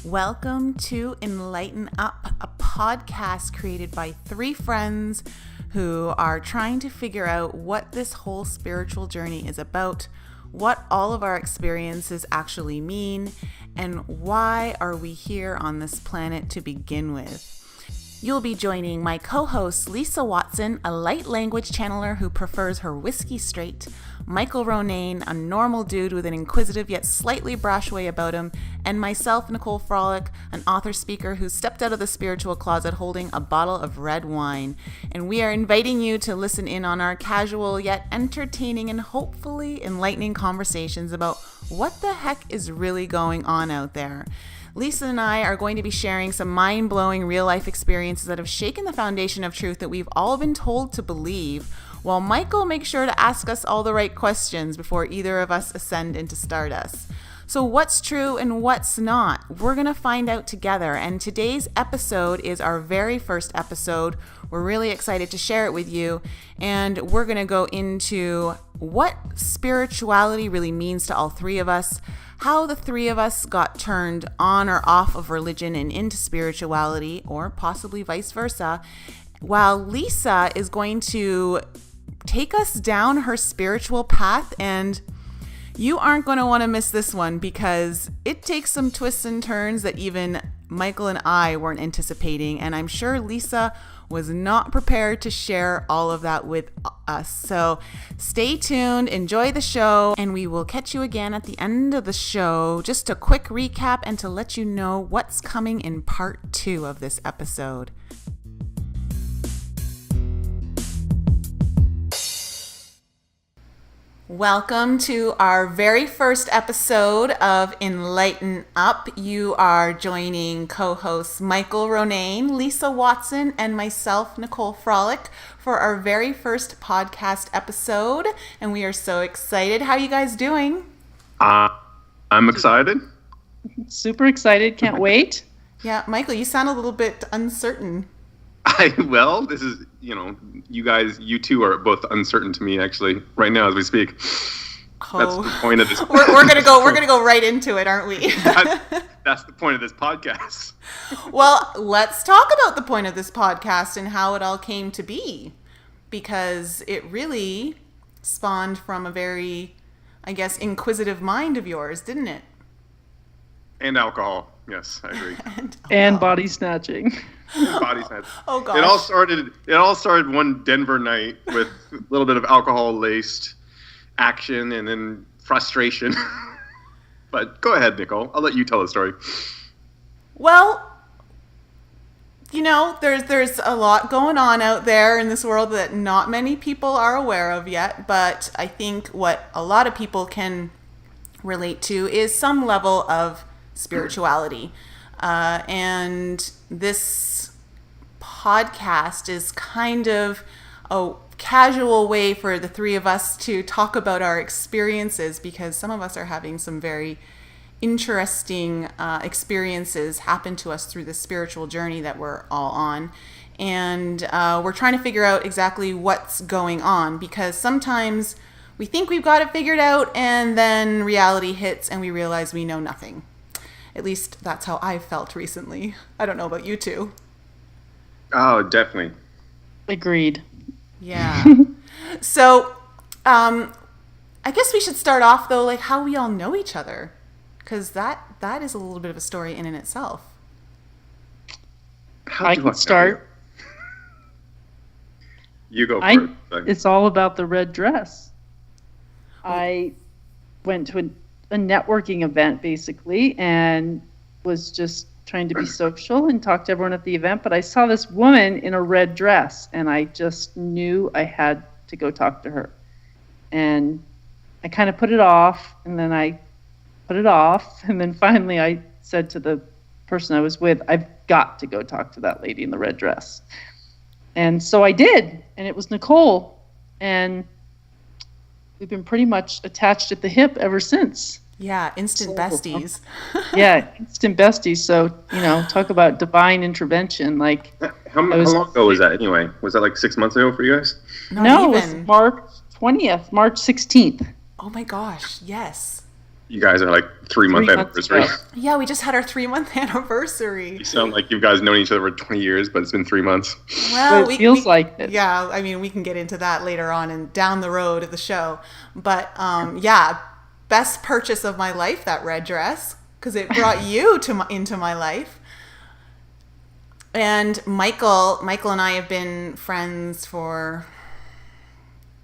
Welcome to Enlighten Up, a podcast created by three friends who are trying to figure out what this whole spiritual journey is about, what all of our experiences actually mean, and why are we here on this planet to begin with. You'll be joining my co-host Lisa Watson, a light language channeler who prefers her whiskey straight, Michael Ronayne, a normal dude with an inquisitive yet slightly brash way about him, and myself, Nicole Frolick, an author speaker who stepped out of the spiritual closet holding a bottle of red wine. And we are inviting you to listen in on our casual yet entertaining and hopefully enlightening conversations about what the heck is really going on out there. Lisa and I are going to be sharing some mind-blowing real-life experiences that have shaken the foundation of truth that we've all been told to believe, while Michael makes sure to ask us all the right questions before either of us ascend into stardust. So what's true and what's not? We're going to find out together, and today's episode is our very first episode. We're really excited to share it with you, and we're going to go into what spirituality really means to all three of us, how the three of us got turned on or off of religion and into spirituality, or possibly vice versa, while Lisa is going to take us down her spiritual path. And you aren't going to want to miss this one because it takes some twists and turns that even Michael and I weren't anticipating, and I'm sure Lisa was not prepared to share all of that with us. So stay tuned, enjoy the show, and we will catch you again at the end of the show. Just a quick recap and to let you know what's coming in part 2 of this episode. Welcome to our very first episode of Enlighten Up. You are joining co-hosts Michael Ronayne, Lisa Watson, and myself, Nicole Frolick, for our very first podcast episode. And we are so excited. How are you guys doing? I'm excited. Super excited. Can't wait. Yeah, Michael, you sound a little bit uncertain. This is, you two are both uncertain to me actually right now as we speak. Oh. That's the point of this. We're gonna go right into it, aren't we? That's the point of this podcast. Well, let's talk about the point of this podcast and how it all came to be, because it really spawned from a very, I guess, inquisitive mind of yours, didn't it? And alcohol. Yes, I agree. And body snatching. Body snatching. Oh gosh. It all started one Denver night with a little bit of alcohol-laced action and then frustration. But go ahead, Nicole. I'll let you tell the story. Well, there's a lot going on out there in this world that not many people are aware of yet, but I think what a lot of people can relate to is some level of spirituality. And this podcast is kind of a casual way for the three of us to talk about our experiences, because some of us are having some very interesting experiences happen to us through the spiritual journey that we're all on. And we're trying to figure out exactly what's going on, because sometimes we think we've got it figured out and then reality hits and we realize we know nothing. At least that's how I've felt recently. I don't know about you two. Oh, definitely. Agreed. Yeah. So, I guess we should start off though, like how we all know each other, because that is a little bit of a story in and itself. I can start. You go first. It's all about the red dress. I went to a networking event basically and was just trying to be social and talk to everyone at the event, but I saw this woman in a red dress and I just knew I had to go talk to her. And I kind of put it off, and then I put it off, and then finally I said to the person I was with, I've got to go talk to that lady in the red dress. And so I did, and it was Nicole, and we've been pretty much attached at the hip ever since. Yeah, instant besties. Yeah, instant besties. So, talk about divine intervention. Like, how long ago was that anyway? Was that like 6 months ago for you guys? No, it was March 20th, March 16th. Oh my gosh, yes. You guys are like 3-month 3 months anniversary. ago. Yeah, we just had our 3-month anniversary. You sound like you guys known each other for 20 years, but it's been 3 months. Well, It feels like it. Yeah, I mean, we can get into that later on and down the road of the show. But yeah, best purchase of my life, that red dress, because it brought you into my life. And Michael and I have been friends for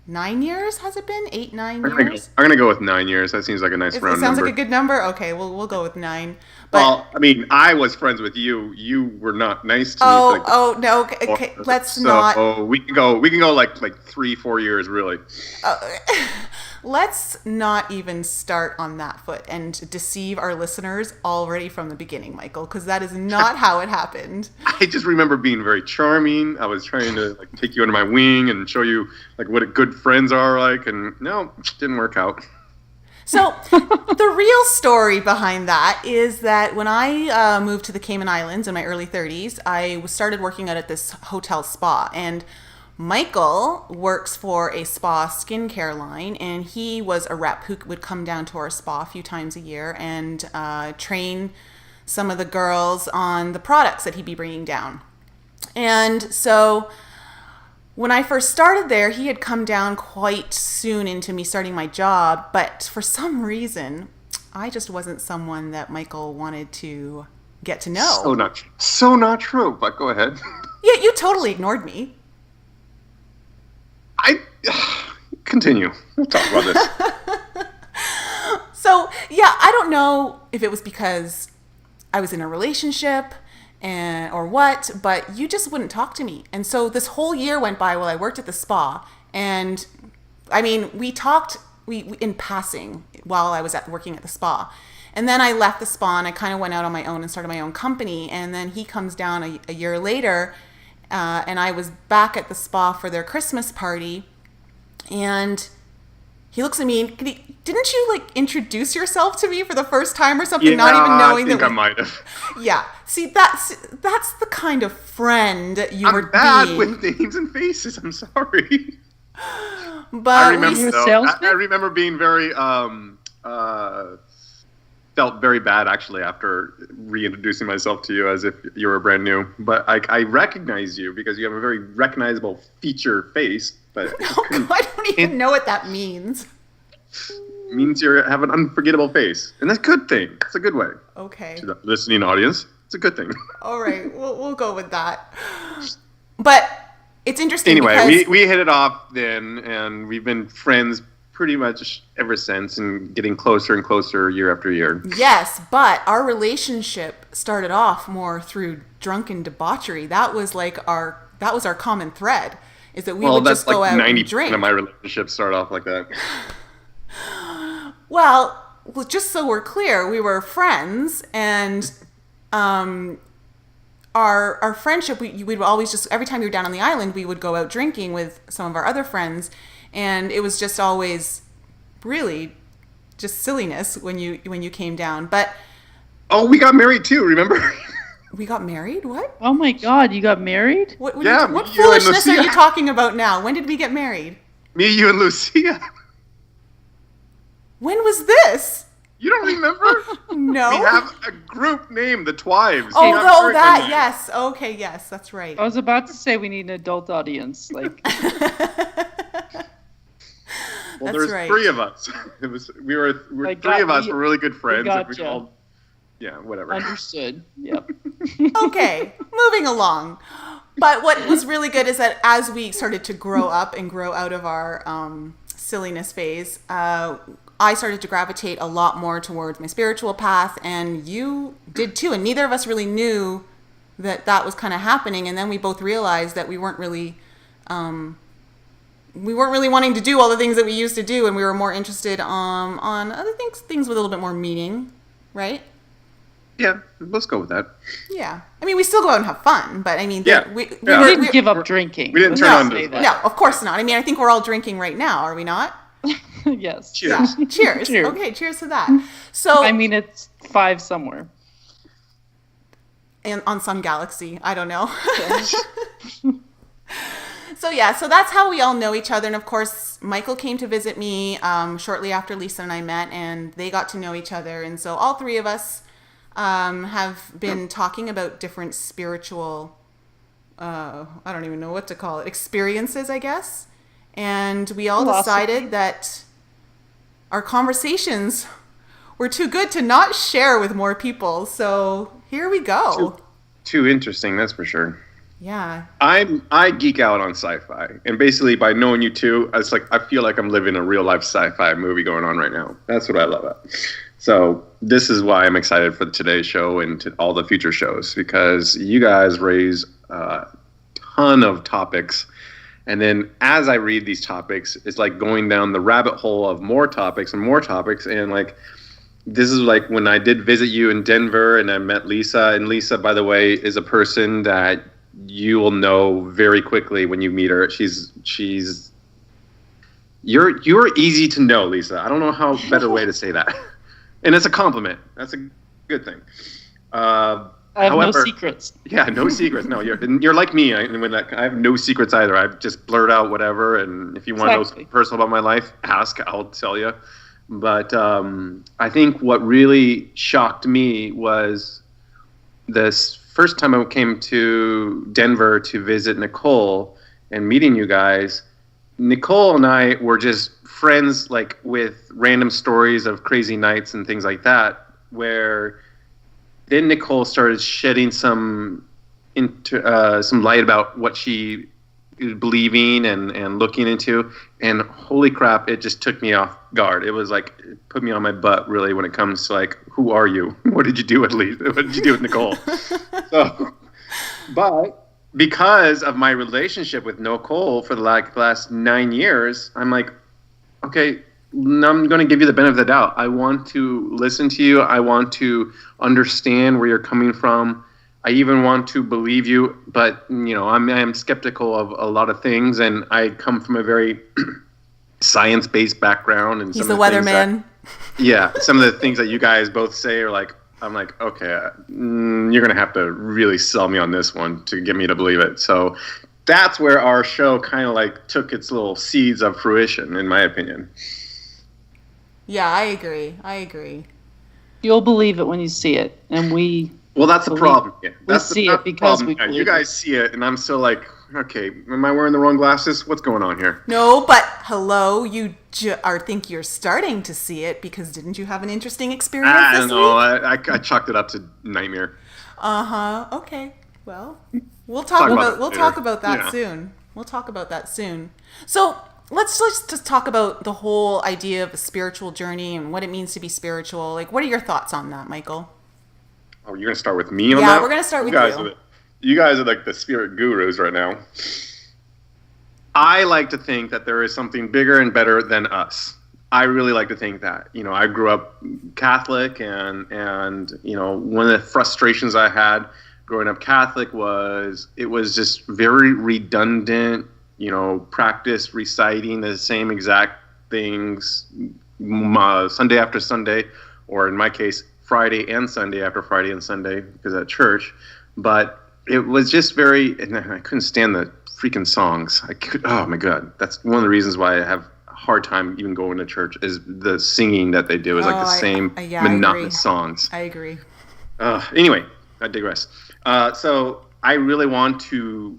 9 years. Has it been 8, 9 years? I'm gonna go with 9 years. That seems like a nice It round sounds number. like a good number. Okay, we'll go with 9. But Well, I mean, I was friends with you. You were not nice to me. oh no. Okay, let's not. Oh, we can go like 3-4 years, really. Let's not even start on that foot and deceive our listeners already from the beginning, Michael, because that is not how it happened. I just remember being very charming. I was trying to like take you under my wing and show you like what good friends are like, and no, it didn't work out. So the real story behind that is that when I moved to the Cayman Islands in my early 30s, I started working out at this hotel spa, and Michael works for a spa skincare line, and he was a rep who would come down to our spa a few times a year and train some of the girls on the products that he'd be bringing down. And so when I first started there, he had come down quite soon into me starting my job, but for some reason, I just wasn't someone that Michael wanted to get to know. So not true, but go ahead. Yeah, you totally ignored me. Continue. We'll talk about this. So, yeah, I don't know if it was because I was in a relationship or what, but you just wouldn't talk to me. And so this whole year went by while I worked at the spa. And I mean, we talked in passing while I was working at the spa. And then I left the spa and I kind of went out on my own and started my own company. And then he comes down a year later, and I was back at the spa for their Christmas party. And he looks at me and didn't you like introduce yourself to me for the first time or something? Yeah, not even knowing I think that I might have. Yeah. See, that's the kind of friend you were I'm bad being. with names and faces. I'm sorry. But I remember, You're a though, salesman? I remember being very felt very bad actually after reintroducing myself to you as if you were brand new. But I recognized you because you have a very recognizable feature face. But I don't even know what that means. means you have an unforgettable face, and that's a good thing. It's a good way. Okay. To the listening audience, it's a good thing. All right. We'll go with that. But it's interesting. Anyway, because we hit it off then, and we've been friends pretty much ever since, and getting closer and closer year after year. Yes, but our relationship started off more through drunken debauchery. That was our common thread. Is that we would just go out and drink. 90% of my relationships start off like that. Well, just so we're clear, we were friends, and our friendship, we'd always just, every time we were down on the island, we would go out drinking with some of our other friends, and it was just always really just silliness when you came down. But oh, we got married too, remember? we got married? What? Oh my God, you got married? What Yeah, what you and foolishness are Lucia. you talking about now? When did we get married? Me, you, and Lucia. When was this? You don't remember? No. We have a group name, the Twives. Oh, We got no, married that, one night. yes. Okay, yes, that's right. I was about to say we need an adult audience. Like, Well, That's there's right. 3 of us. We were I 3 got- of us we- were really good friends. And we gotcha. all, yeah, whatever. understood. Yep. Okay, moving along. But what was really good is that as we started to grow up and grow out of our silliness phase, I started to gravitate a lot more towards my spiritual path, and you did too. And neither of us really knew that was kind of happening. And then we both realized that we weren't really wanting to do all the things that we used to do, and we were more interested on other things with a little bit more meaning, right? Yeah, let's go with that. Yeah. I mean, we still go out and have fun, but I mean, Yeah. we Yeah. We didn't give up drinking. we didn't Let's turn not on say to- that. No, of course not. I mean, I think we're all drinking right now, are we not? Yes. Cheers. Yeah. Cheers. Cheers. Okay, cheers to that. So, I mean, it's 5 somewhere. and on some galaxy, I don't know. So that's how we all know each other. And of course, Michael came to visit me shortly after Lisa and I met, and they got to know each other. And so all three of us have been talking about different spiritual, I don't even know what to call it, experiences, I guess. And we all decided that our conversations were too good to not share with more people. So here we go. Too interesting, that's for sure. Yeah. I geek out on sci-fi, and basically by knowing you two, it's like I feel like I'm living a real life sci-fi movie going on right now. That's what I love it. So this is why I'm excited for today's show and to all the future shows, because you guys raise a ton of topics, and then as I read these topics, it's like going down the rabbit hole of more topics, and like this is like when I did visit you in Denver and I met Lisa, and Lisa, by the way, is a person that you will know very quickly when you meet her. You're easy to know, Lisa. I don't know how better way to say that. And it's a compliment. That's a good thing. I have no secrets. Yeah, no secrets. No, you're like me. I have no secrets either. I just blurt out whatever, and if you want to know something personal about my life, ask. I'll tell you. But I think what really shocked me was this first time I came to Denver to visit Nicole and meeting you guys. Nicole and I were just friends, like with random stories of crazy nights and things like that, where then Nicole started shedding some light about what she is believing and looking into, and holy crap, it just took me off guard. It was like, it put me on my butt really when it comes to like, who are you? What did you do with Lisa? What did you do with Nicole? But because of my relationship with Nicole for the last 9 years, I'm like, okay, I'm going to give you the benefit of the doubt. I want to listen to you. I want to understand where you're coming from. I even want to believe you, but I am skeptical of a lot of things, and I come from a very science-based background. And he's the weatherman. Yeah, some of the things that you guys both say are like, I'm like, okay, you're going to have to really sell me on this one to get me to believe it. So that's where our show kind of like took its little seeds of fruition, in my opinion. Yeah, I agree. You'll believe it when you see it, and we. Well, that's the problem. Yeah, that's we see it because we. Yeah, you guys see it, and I'm still like, okay, am I wearing the wrong glasses? What's going on here? No, but hello, you think you're starting to see it, because didn't you have an interesting experience this week? I chalked it up to nightmare. Okay. Well, we'll talk about that soon. We'll talk about that soon. So let's just talk about the whole idea of a spiritual journey and what it means to be spiritual. Like, what are your thoughts on that, Michael? Oh, you're going to start with me on that? Yeah, we're going to start with you. You guys are like the spirit gurus right now. I like to think that there is something bigger and better than us. I really like to think that. I grew up Catholic, and one of the frustrations I had growing up Catholic was it was just very redundant, practice reciting the same exact things Sunday after Sunday, or in my case, Friday and Sunday after Friday and Sunday, because at church. But it was just very, and I couldn't stand the freaking songs. Oh my God. That's one of the reasons why I have a hard time even going to church, is the singing that they do is like the same monotonous songs. I agree. Anyway, I digress. So I really want to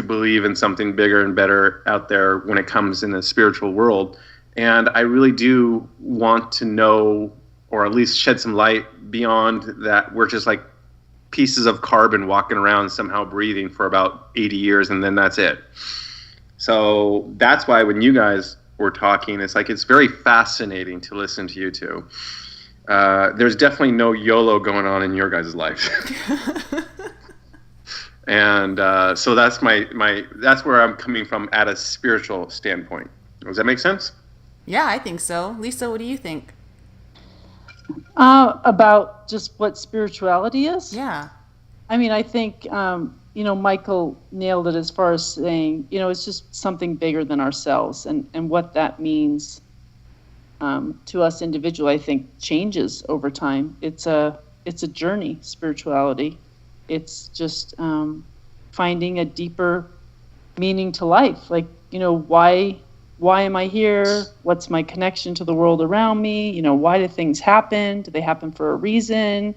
believe in something bigger and better out there when it comes in the spiritual world. And I really do want to know, or at least shed some light beyond that. We're just like pieces of carbon walking around somehow breathing for about 80 years, and then that's it. So that's why when you guys were talking, it's very fascinating to listen to you two. There's definitely no YOLO going on in your guys' life. And so that's that's where I'm coming from at a spiritual standpoint. Does that make sense? Yeah, I think so. Lisa, what do you think? About just what spirituality is? Yeah. I mean, I think, Michael nailed it as far as saying, it's just something bigger than ourselves. And what that means to us individually, I think, changes over time. It's a journey, spirituality. It's just finding a deeper meaning to life. Like, why am I here? What's my connection to the world around me? Why do things happen? Do they happen for a reason?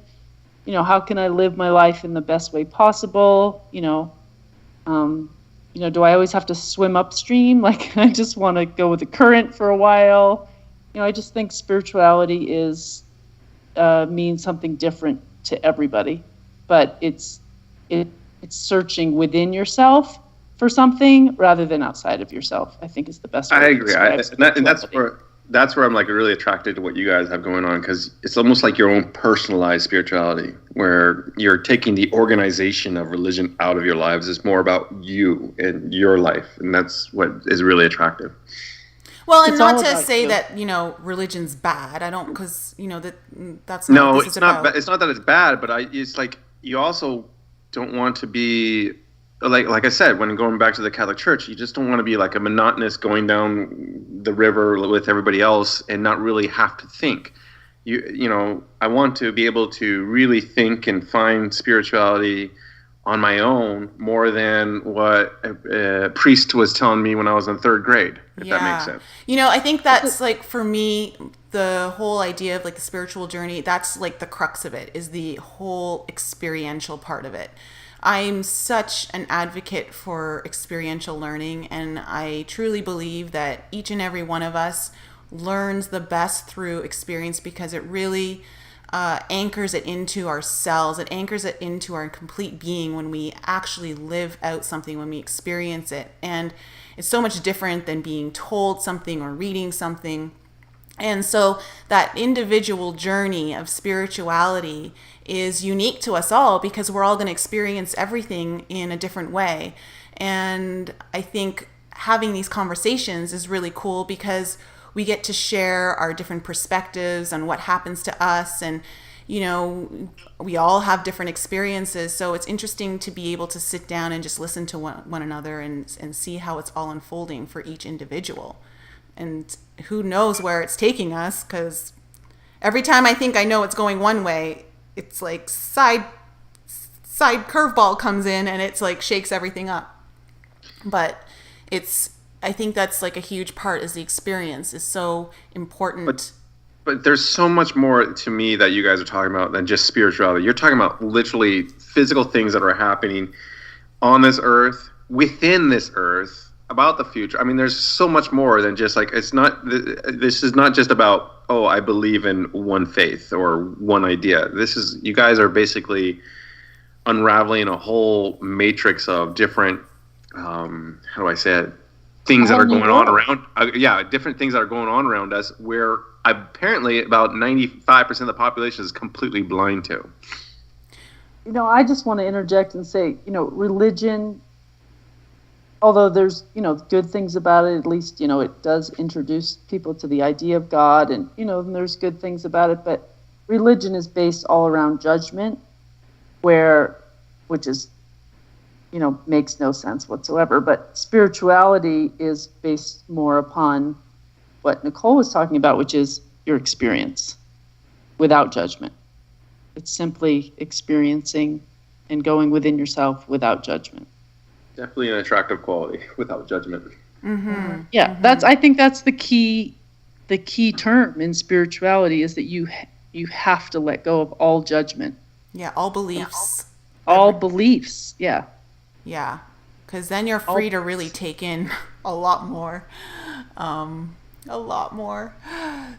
How can I live my life in the best way possible? Do I always have to swim upstream? Like, I just want to go with the current for a while. I just think spirituality means something different to everybody, but it's searching within yourself for something rather than outside of yourself. I think is the best way. I agree, that's where I'm like really attracted to what you guys have going on, because it's almost like your own personalized spirituality, where you're taking the organization of religion out of your lives. It's more about you and your life, and that's what is really attractive. Well, and it's not to say that religion's bad. I don't, because that's not no, what this it's is not. about. It's not that it's bad, but it's like you also don't want to be. Like I said, when going back to the Catholic Church, you just don't want to be like a monotonous going down the river with everybody else and not really have to think. I want to be able to really think and find spirituality on my own more than what a priest was telling me when I was in third grade, if that makes sense. I think that's like, for me, the whole idea of like the spiritual journey, that's like the crux of it, is the whole experiential part of it. I'm such an advocate for experiential learning, and I truly believe that each and every one of us learns the best through experience, because it really anchors it into ourselves. It anchors it into our complete being when we actually live out something, when we experience it. And it's so much different than being told something or reading something. And so that individual journey of spirituality is unique to us all, because we're all going to experience everything in a different way. And I think having these conversations is really cool, because we get to share our different perspectives on what happens to us. And, we all have different experiences. So it's interesting to be able to sit down and just listen to one another and see how it's all unfolding for each individual. And who knows where it's taking us, because every time I think I know it's going one way, it's like side curveball comes in and it's like shakes everything up. But I think that's like a huge part, is the experience is so important. But there's so much more to me that you guys are talking about than just spirituality. You're talking about literally physical things that are happening on this earth, within this earth, about the future. I mean, there's so much more than just like, this is not just about, I believe in one faith or one idea. You guys are basically unraveling a whole matrix of different, how do I say it? Things that are going on around, different things that are going on around us, where apparently about 95% of the population is completely blind to. I just want to interject and say, religion, although there's, good things about it, at least, it does introduce people to the idea of God, and, and there's good things about it, but religion is based all around judgment, which is, makes no sense whatsoever. But spirituality is based more upon what Nicole was talking about, which is your experience without judgment. It's simply experiencing and going within yourself without judgment. Definitely an attractive quality, without judgment. Mm-hmm. Yeah, I think that's the key term in spirituality, is that you have to let go of all judgment. Yeah, all beliefs. All beliefs, yeah. Yeah, because then you're free to really take in a lot more.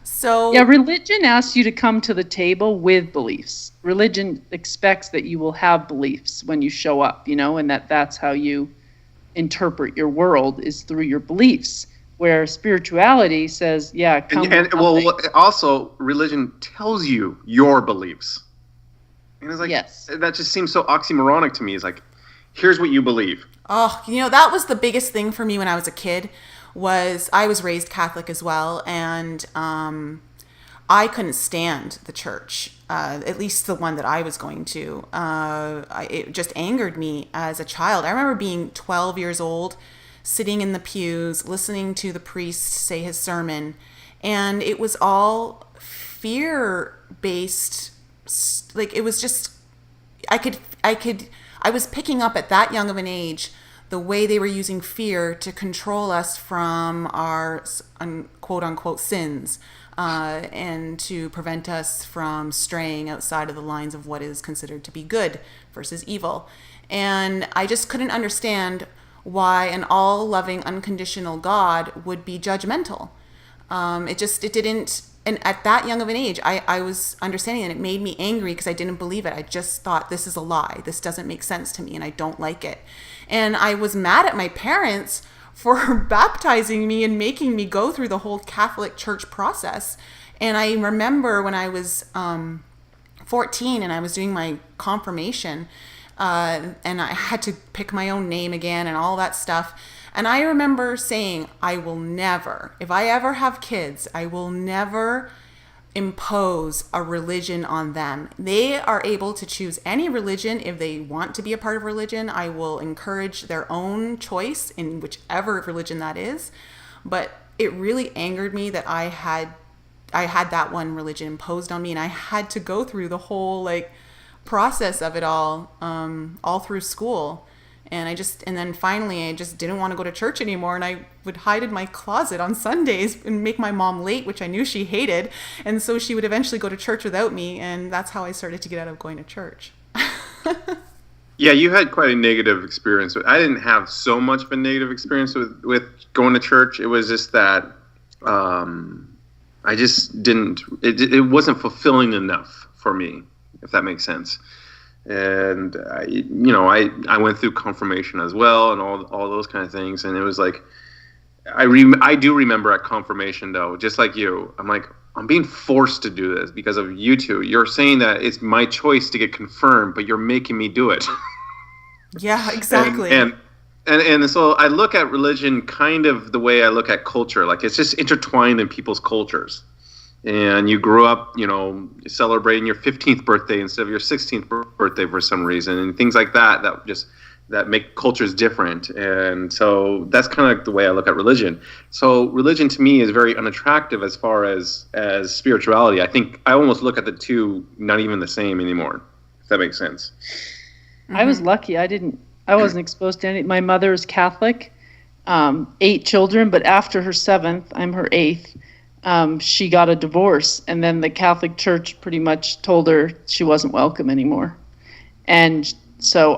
So yeah, religion asks you to come to the table with beliefs. Religion expects that you will have beliefs when you show up, and that's how you interpret your world, is through your beliefs. Where spirituality says, come. And also religion tells you your beliefs. And it's like, yes, that just seems so oxymoronic to me. It's like, here's what you believe. Oh, that was the biggest thing for me when I was a kid. I was raised Catholic as well, and I couldn't stand the church, at least the one that I was going to. It just angered me as a child. I remember being 12 years old, sitting in the pews, listening to the priest say his sermon, and it was all fear-based. Like, it was just, I was picking up at that young of an age the way they were using fear to control us from our quote unquote sins, and to prevent us from straying outside of the lines of what is considered to be good versus evil. And I just couldn't understand why an all-loving, unconditional God would be judgmental. It didn't, and at that young of an age, I was understanding, and it made me angry because I didn't believe it. I just thought, this is a lie. This doesn't make sense to me, and I don't like it. And I was mad at my parents for baptizing me and making me go through the whole Catholic Church process. And I remember when I was 14 and I was doing my confirmation, and I had to pick my own name again and all that stuff. And I remember saying, I will never, if I ever have kids, I will never impose a religion on them. They are able to choose any religion if they want to be a part of religion. I will encourage their own choice in whichever religion that is. But it really angered me that I had that one religion imposed on me, and I had to go through the whole process of it all through school. And then finally I just didn't want to go to church anymore, and I would hide in my closet on Sundays and make my mom late, which I knew she hated. And so she would eventually go to church without me, and that's how I started to get out of going to church. Yeah, you had quite a negative experience. I didn't have so much of a negative experience with going to church. It was just that I just didn't, it wasn't fulfilling enough for me, if that makes sense. And I went through confirmation as well, and all those kind of things. And it was like, I do remember at confirmation though, just like you, I'm being forced to do this because of you two. You're saying that it's my choice to get confirmed, but you're making me do it. Yeah, exactly. And so I look at religion kind of the way I look at culture. Like, it's just intertwined in people's cultures. And you grew up, celebrating your 15th birthday instead of your 16th birthday for some reason, and things like that make cultures different. And so that's kind of the way I look at religion. So religion to me is very unattractive as far as spirituality. I think I almost look at the two not even the same anymore, if that makes sense. Mm-hmm. I was lucky. I wasn't exposed to any. My mother is Catholic, 8 children, but after her 7th, I'm her 8th. She got a divorce, and then the Catholic Church pretty much told her she wasn't welcome anymore. And so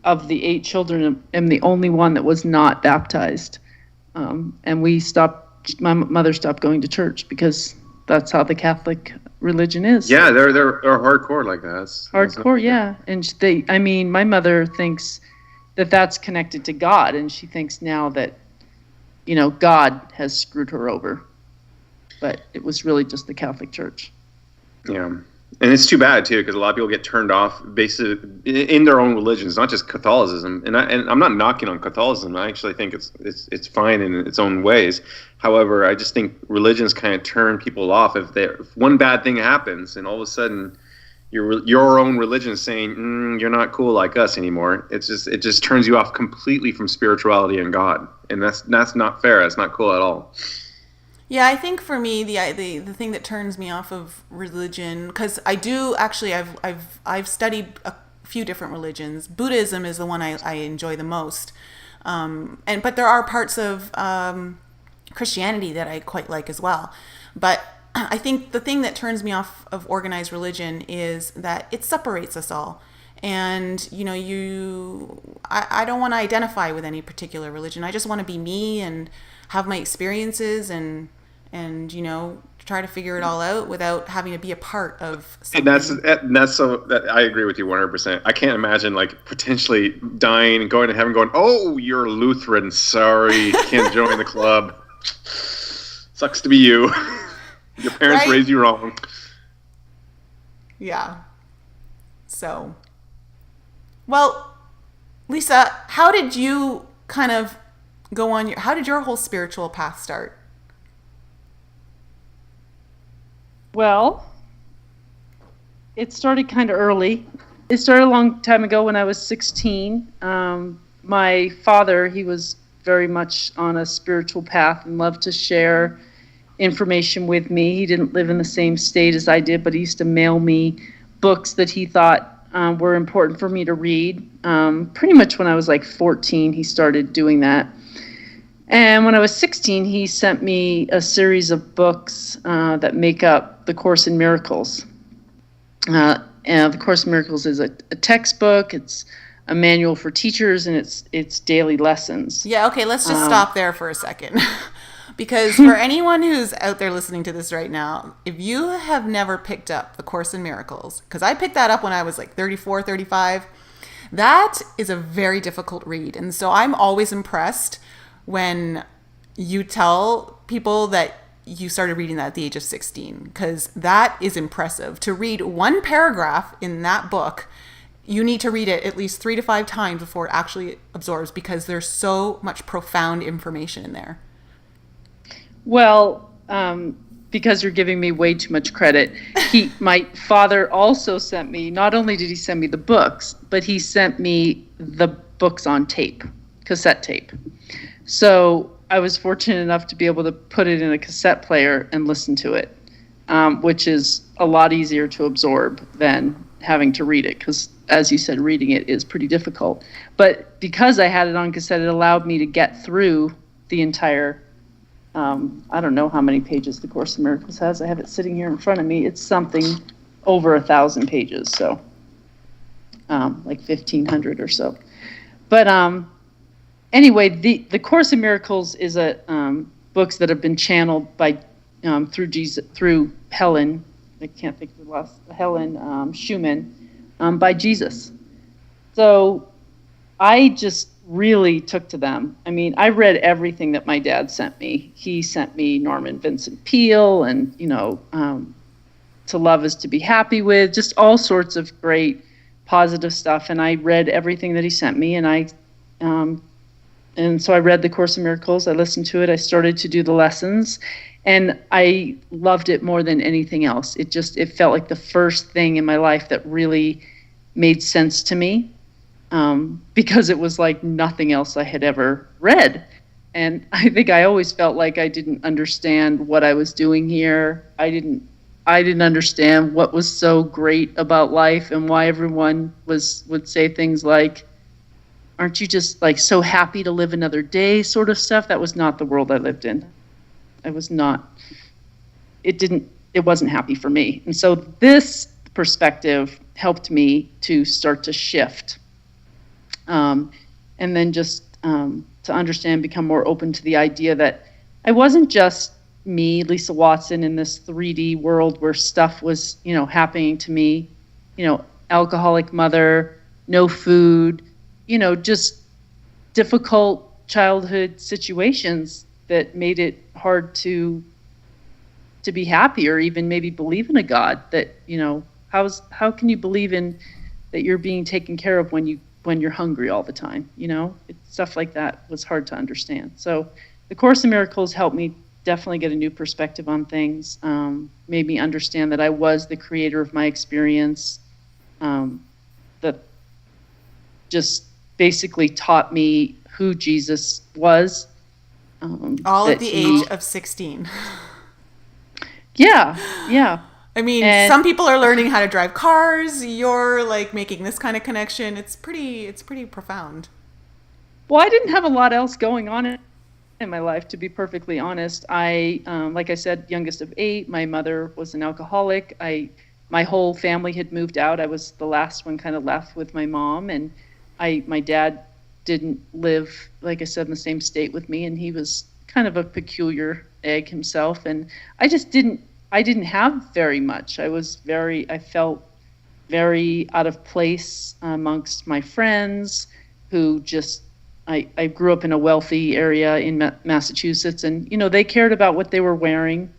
of the 8 children, am the only one that was not baptized. And my mother stopped going to church because that's how the Catholic religion is. Yeah, they're hardcore like that. Hardcore, yeah. And my mother thinks that that's connected to God, and she thinks now that, God has screwed her over. But it was really just the Catholic Church. Yeah. And it's too bad, too, because a lot of people get turned off basically in their own religions, not just Catholicism. And I'm not knocking on Catholicism. I actually think it's fine in its own ways. However, I just think religions kind of turn people off. If one bad thing happens and all of a sudden your own religion is saying, you're not cool like us anymore, it just turns you off completely from spirituality and God. And that's not fair. That's not cool at all. Yeah, I think for me, the thing that turns me off of religion, because I do actually, I've studied a few different religions. Buddhism is the one I enjoy the most, but there are parts of Christianity that I quite like as well. But I think the thing that turns me off of organized religion is that it separates us all. And, I don't want to identify with any particular religion. I just want to be me and have my experiences and try to figure it all out without having to be a part of something. And that's I agree with you 100%. I can't imagine potentially dying and going to heaven going, oh, you're Lutheran, sorry, can't join the club. Sucks to be you. Your parents raised you wrong. Yeah. So, well, Lisa, how did you kind of go on how did your whole spiritual path start? Well, it started kind of early. It started a long time ago when I was 16. My father, he was very much on a spiritual path and loved to share information with me. He didn't live in the same state as I did, but he used to mail me books that he thought were important for me to read. Pretty much when I was like 14, he started doing that. And when I was 16, he sent me a series of books that make up the Course in Miracles. And the Course in Miracles is a textbook. It's a manual for teachers, and it's daily lessons. Yeah, okay, let's just stop there for a second. Because for anyone who's out there listening to this right now, if you have never picked up the Course in Miracles, because I picked that up when I was like 34, 35, that is a very difficult read. And so I'm always impressed when you tell people that you started reading that at the age of 16, because that is impressive. To read one paragraph in that book, you need to read it at least 3 to 5 times before it actually absorbs, because there's so much profound information in there. Well, because you're giving me way too much credit, my father also sent me, not only did he send me the books, but he sent me the books on tape, cassette tape. So I was fortunate enough to be able to put it in a cassette player and listen to it, which is a lot easier to absorb than having to read it, because, as you said, reading it is pretty difficult. But because I had it on cassette, it allowed me to get through the entire, I don't know how many pages the Course in Miracles has. I have it sitting here in front of me. It's something over 1,000 pages, so like 1,500 or so. But anyway, the Course in Miracles is a books that have been channeled by through Helen. I can't think of the last Helen Schumann by Jesus. So I just really took to them. I mean, I read everything that my dad sent me. He sent me Norman Vincent Peale and To Love Is to Be Happy With, just all sorts of great positive stuff. And I read everything that he sent me, and so I read the Course in Miracles. I listened to it. I started to do the lessons, and I loved it more than anything else. It felt like the first thing in my life that really made sense to me, because it was like nothing else I had ever read. And I think I always felt like I didn't understand what I was doing here. I didn't understand what was so great about life and why everyone would say things like, aren't you just like so happy to live another day, sort of stuff. That was not the world I lived in. It wasn't happy for me. And so this perspective helped me to start to shift. And then just to understand, become more open to the idea that I wasn't just me, Lisa Watson, in this 3D world where stuff was, happening to me, alcoholic mother, no food, just difficult childhood situations that made it hard to be happy, or even maybe believe in a God. That, how can you believe in that you're being taken care of when you're hungry all the time? Stuff like that was hard to understand. So the Course in Miracles helped me definitely get a new perspective on things, made me understand that I was the creator of my experience, that just basically taught me who Jesus was. All at the age of 16. Yeah. I mean, some people are learning how to drive cars. You're like making this kind of connection. It's pretty profound. Well, I didn't have a lot else going on in my life, to be perfectly honest. I, like I said, youngest of 8. My mother was an alcoholic. My whole family had moved out. I was the last one kind of left with my mom, and my dad didn't live, like I said, in the same state with me, and he was kind of a peculiar egg himself, and I didn't have very much. I felt very out of place amongst my friends who just, I grew up in a wealthy area in Massachusetts, and, they cared about what they were wearing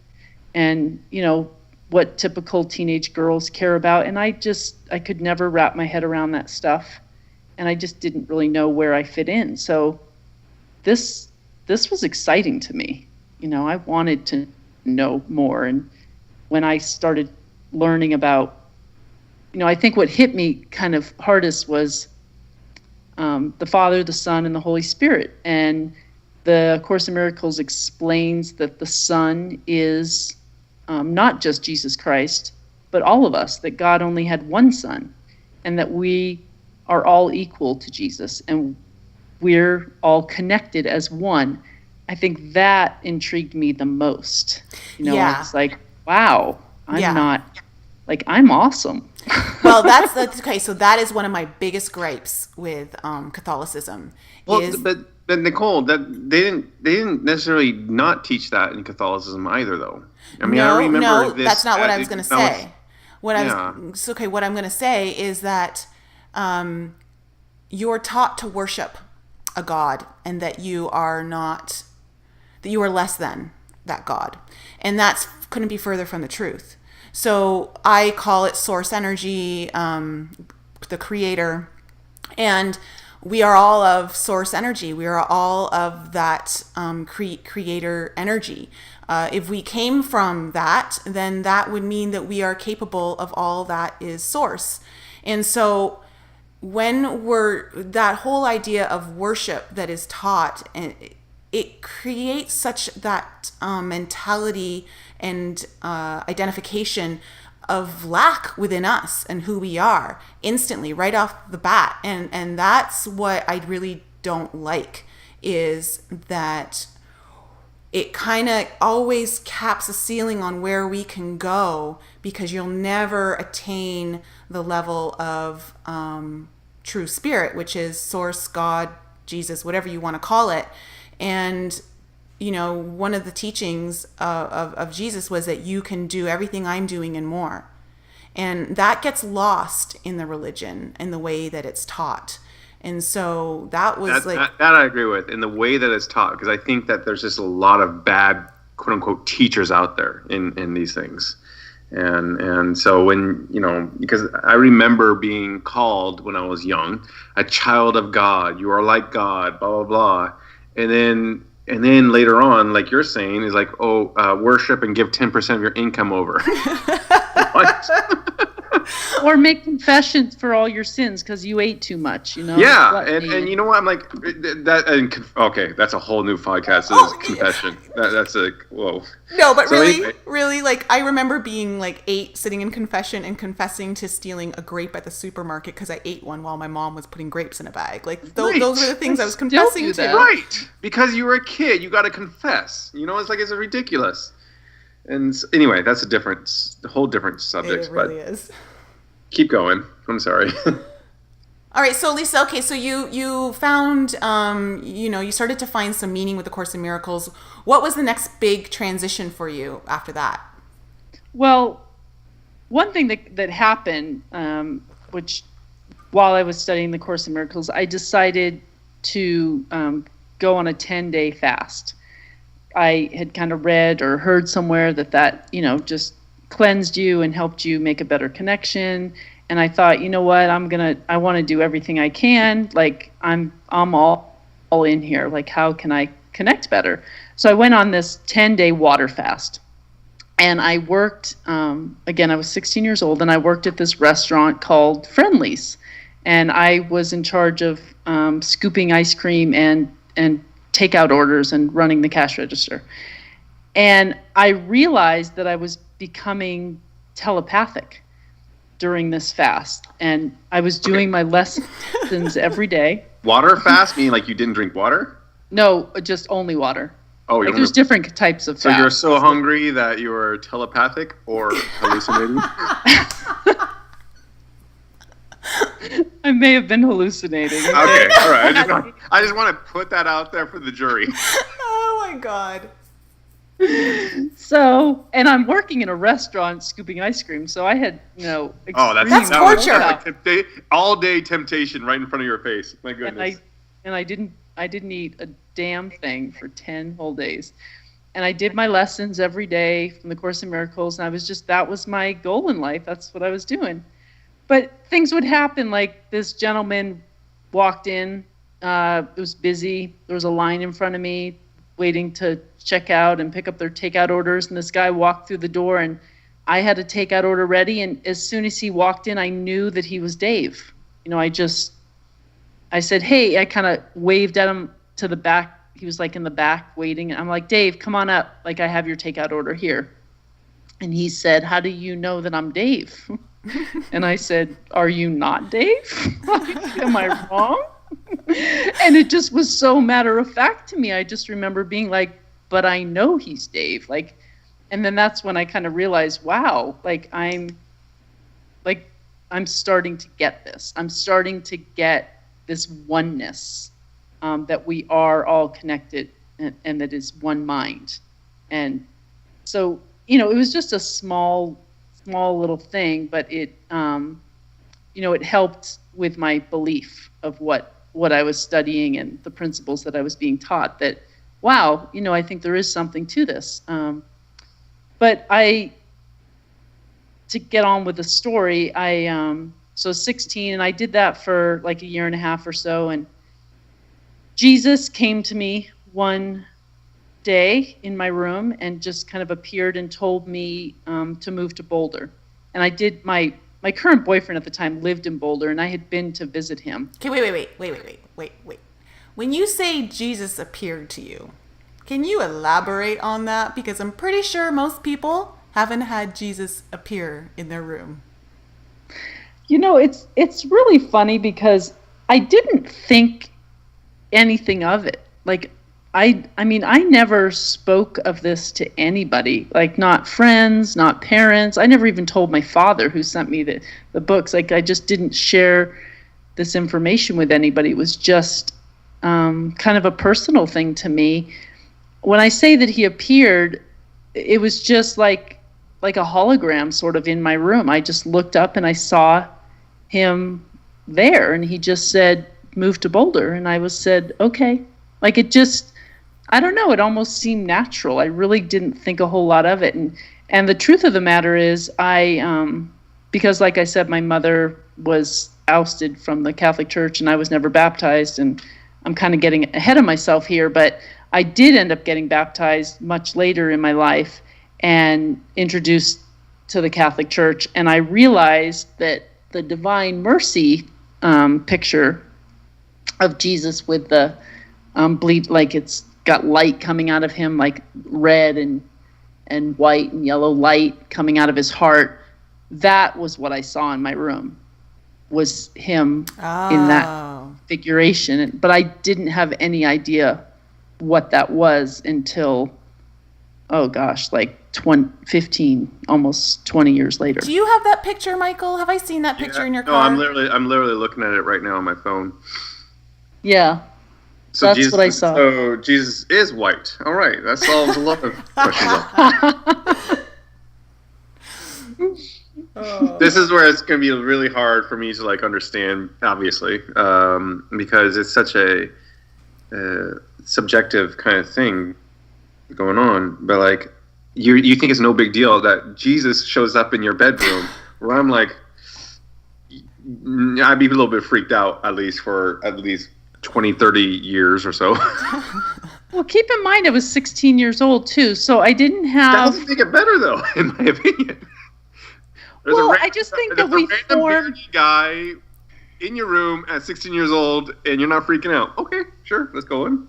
and, what typical teenage girls care about. And I could never wrap my head around that stuff. And I just didn't really know where I fit in. So this was exciting to me. I wanted to know more. And when I started learning about, I think what hit me kind of hardest was the Father, the Son, and the Holy Spirit. And the Course in Miracles explains that the Son is not just Jesus Christ, but all of us, that God only had one Son. and that we are all equal to Jesus and we're all connected as one. I think that intrigued me the most. It's like, wow, I'm not, like, I'm awesome. Well, that's okay. So that is one of my biggest gripes with Catholicism. But Nicole, that they didn't necessarily not teach that in Catholicism either, though. I mean, I remember this. That's not what I was going to say. What I'm going to say is that you're taught to worship a God, and that you are less than that God, and that's couldn't be further from the truth. So I call it source energy, the creator, and we are all of source energy. We are all of that creator energy. If we came from that, then that would mean that we are capable of all that is source. And so when that whole idea of worship that is taught, it creates such that mentality and identification of lack within us and who we are instantly right off the bat. And that's what I really don't like, is that it kind of always caps a ceiling on where we can go, because you'll never attain the level of true spirit, which is source, God, Jesus, whatever you want to call it. And one of the teachings of Jesus was that you can do everything I'm doing and more. And that gets lost in the religion and the way that it's taught. And so that I agree with, in the way that it's taught, because I think that there's just a lot of bad, quote unquote, teachers out there in these things. And so when, because I remember being called when I was young, a child of God, you are like God, blah, blah, blah. And then later on, like you're saying, is like, worship and give 10% of your income over. What? Or make confessions for all your sins because you ate too much, Yeah, and you know what? I'm like, okay, that's a whole new podcast. Confession. That's a, whoa. No, but so really, like, I remember being like 8, sitting in confession and confessing to stealing a grape at the supermarket because I ate one while my mom was putting grapes in a bag. Like, those were the things I was confessing to. Right, because you were a kid, you got to confess. It's ridiculous. And anyway, that's a whole different subject. It really is. Keep going. I'm sorry. All right, so Lisa, okay, so you found, you started to find some meaning with the Course in Miracles. What was the next big transition for you after that? Well, one thing that happened, which while I was studying the Course in Miracles, I decided to go on a 10-day fast. I had kind of read or heard somewhere that just cleansed you and helped you make a better connection. And I thought, you know what, I want to do everything I can. Like, I'm all in here. Like, how can I connect better? So I went on this 10-day water fast. And I worked, again, I was 16 years old, and I worked at this restaurant called Friendly's. And I was in charge of scooping ice cream and takeout orders and running the cash register. And I realized that I was becoming telepathic during this fast. And I was doing my lessons every day. Water fast? Meaning like you didn't drink water? No, just only water. Oh, like there's different types of fast. So you're so hungry that you were telepathic or hallucinating? I may have been hallucinating. Okay, all right. I just want to put that out there for the jury. Oh my God. So, and I'm working in a restaurant scooping ice cream, so I had, that's torture. Like all day temptation right in front of your face. My goodness. And I didn't eat a damn thing for 10 whole days. And I did my lessons every day from the Course in Miracles, and that was my goal in life. That's what I was doing. But things would happen, like this gentleman walked in, it was busy, there was a line in front of me waiting to check out and pick up their takeout orders, and this guy walked through the door, and I had a takeout order ready, and as soon as he walked in, I knew that he was Dave. I said, hey, I kind of waved at him to the back. He was like in the back waiting, and I'm like, Dave, come on up, like I have your takeout order here. And he said, "How do you know that I'm Dave?" And I said, "Are you not Dave? Like, am I wrong?" And it just was so matter of fact to me. I just remember being like, "But I know he's Dave." Like, and then that's when I kind of realized, wow, I'm starting to get this. I'm starting to get this oneness, that we are all connected, and that is one mind. And so, it was just a small little thing, but it, it helped with my belief of what I was studying and the principles that I was being taught, that, wow, I think there is something to this. But to get on with the story, so 16, and I did that for like a year and a half or so, and Jesus came to me one day in my room and just kind of appeared and told me to move to Boulder. And I did, my current boyfriend at the time lived in Boulder, and I had been to visit him. Okay, wait. When you say Jesus appeared to you, can you elaborate on that? Because I'm pretty sure most people haven't had Jesus appear in their room. It's really funny because I didn't think anything of it. Like, I mean, I never spoke of this to anybody, like not friends, not parents. I never even told my father, who sent me the books. Like, I just didn't share this information with anybody. It was just kind of a personal thing to me. When I say that he appeared, it was just like a hologram sort of in my room. I just looked up and I saw him there, and he just said, "Move to Boulder." And I said, okay. Like, it just, I don't know, it almost seemed natural. I really didn't think a whole lot of it. And the truth of the matter is, because like I said, my mother was ousted from the Catholic Church and I was never baptized, and I'm kind of getting ahead of myself here, but I did end up getting baptized much later in my life and introduced to the Catholic Church. And I realized that the Divine Mercy picture of Jesus with the bleed, like it's got light coming out of him, like red and white and yellow light coming out of his heart. That was what I saw in my room, was him in that figuration. But I didn't have any idea what that was until, oh gosh, like 15, almost 20 years later. Do you have that picture, Michael? Have I seen that picture in your car? No, I'm literally looking at it right now on my phone. Yeah. So that's what I saw. So Jesus is white. All right, that solves a lot of questions. This is where it's going to be really hard for me to understand, obviously, because it's such a subjective kind of thing going on. But you think it's no big deal that Jesus shows up in your bedroom, where I'm like, I'd be a little bit freaked out, at least 20, 30 years or so. Well, keep in mind I was 16 years old too, so I didn't have... That doesn't make it better, though, in my opinion. I just think that we formed... guy in your room at 16 years old, and you're not freaking out. Okay, sure, let's go in.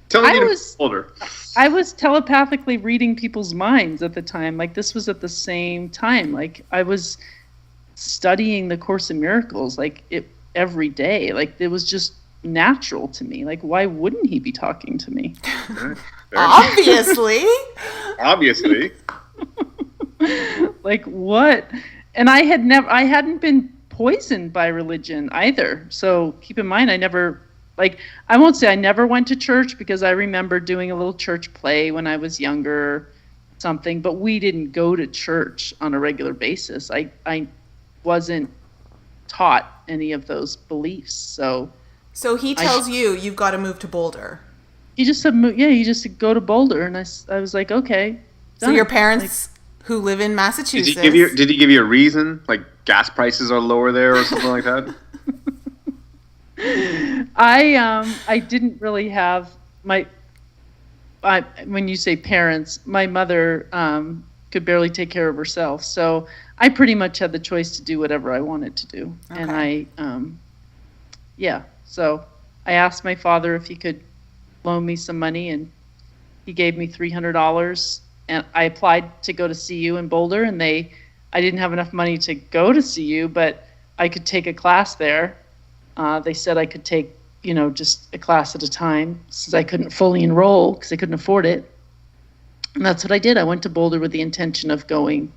Tell me you're older. I was telepathically reading people's minds at the time. Like, this was at the same time. Like, I was studying the Course in Miracles, every day. Like, it was just natural to me. Like, why wouldn't he be talking to me? Obviously. Obviously. Like, what? And I hadn't been poisoned by religion either. So keep in mind, I won't say I never went to church, because I remember doing a little church play when I was younger, something, but we didn't go to church on a regular basis. I wasn't taught any of those beliefs. So he tells you've got to move to Boulder. He just said, he just said, go to Boulder. And I was like, okay. Done. So your parents who live in Massachusetts. Did he give you a reason? Like, gas prices are lower there or something like that? I didn't really have when you say parents, my mother could barely take care of herself. So I pretty much had the choice to do whatever I wanted to do. Okay. And so I asked my father if he could loan me some money, and he gave me $300, and I applied to go to CU in Boulder, and I didn't have enough money to go to CU, but I could take a class there. They said I could take, just a class at a time, since I couldn't fully enroll because I couldn't afford it. And that's what I did. I went to Boulder with the intention of going,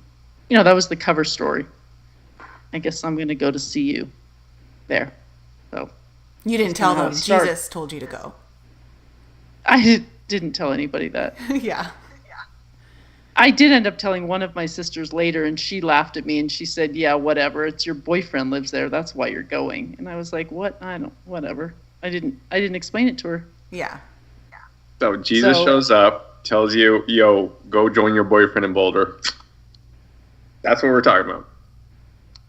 that was the cover story. I guess I'm going to go to CU there. So you didn't tell them. Jesus told you to go. I didn't tell anybody that. Yeah. I did end up telling one of my sisters later, and she laughed at me and she said, "Yeah, whatever. It's your boyfriend lives there. That's why you're going." And I was like, "What? Whatever." I didn't explain it to her. Yeah. So Jesus shows up, tells you, "Yo, go join your boyfriend in Boulder." That's what we're talking about.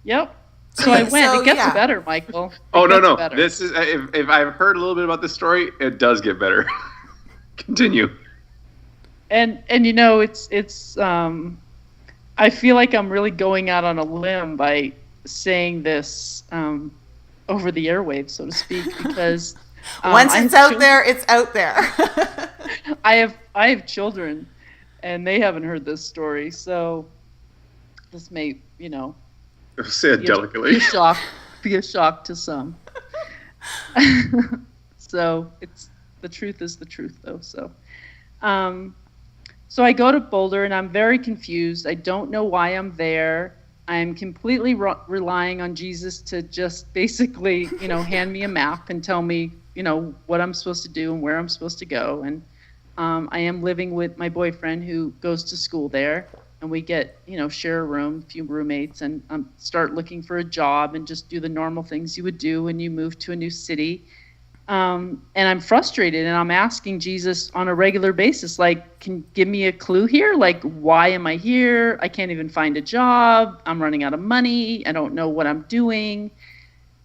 Yep. So I went. It gets better, Michael. No. Better. This is if I've heard a little bit about this story, it does get better. Continue. And it's I feel like I'm really going out on a limb by saying this over the airwaves, so to speak, because once it's out there, it's out there. I have children, and they haven't heard this story, so this may say it delicately, be a shock to some. So the truth is the truth, though. So I go to Boulder, and I'm very confused. I don't know why I'm there. I'm completely relying on Jesus to just basically, hand me a map and tell me, what I'm supposed to do and where I'm supposed to go. And I am living with my boyfriend who goes to school there, and we get, share a room, a few roommates, and start looking for a job and just do the normal things you would do when you move to a new city. And I'm frustrated, and I'm asking Jesus on a regular basis, like, can you give me a clue here? Like, why am I here? I can't even find a job. I'm running out of money. I don't know what I'm doing.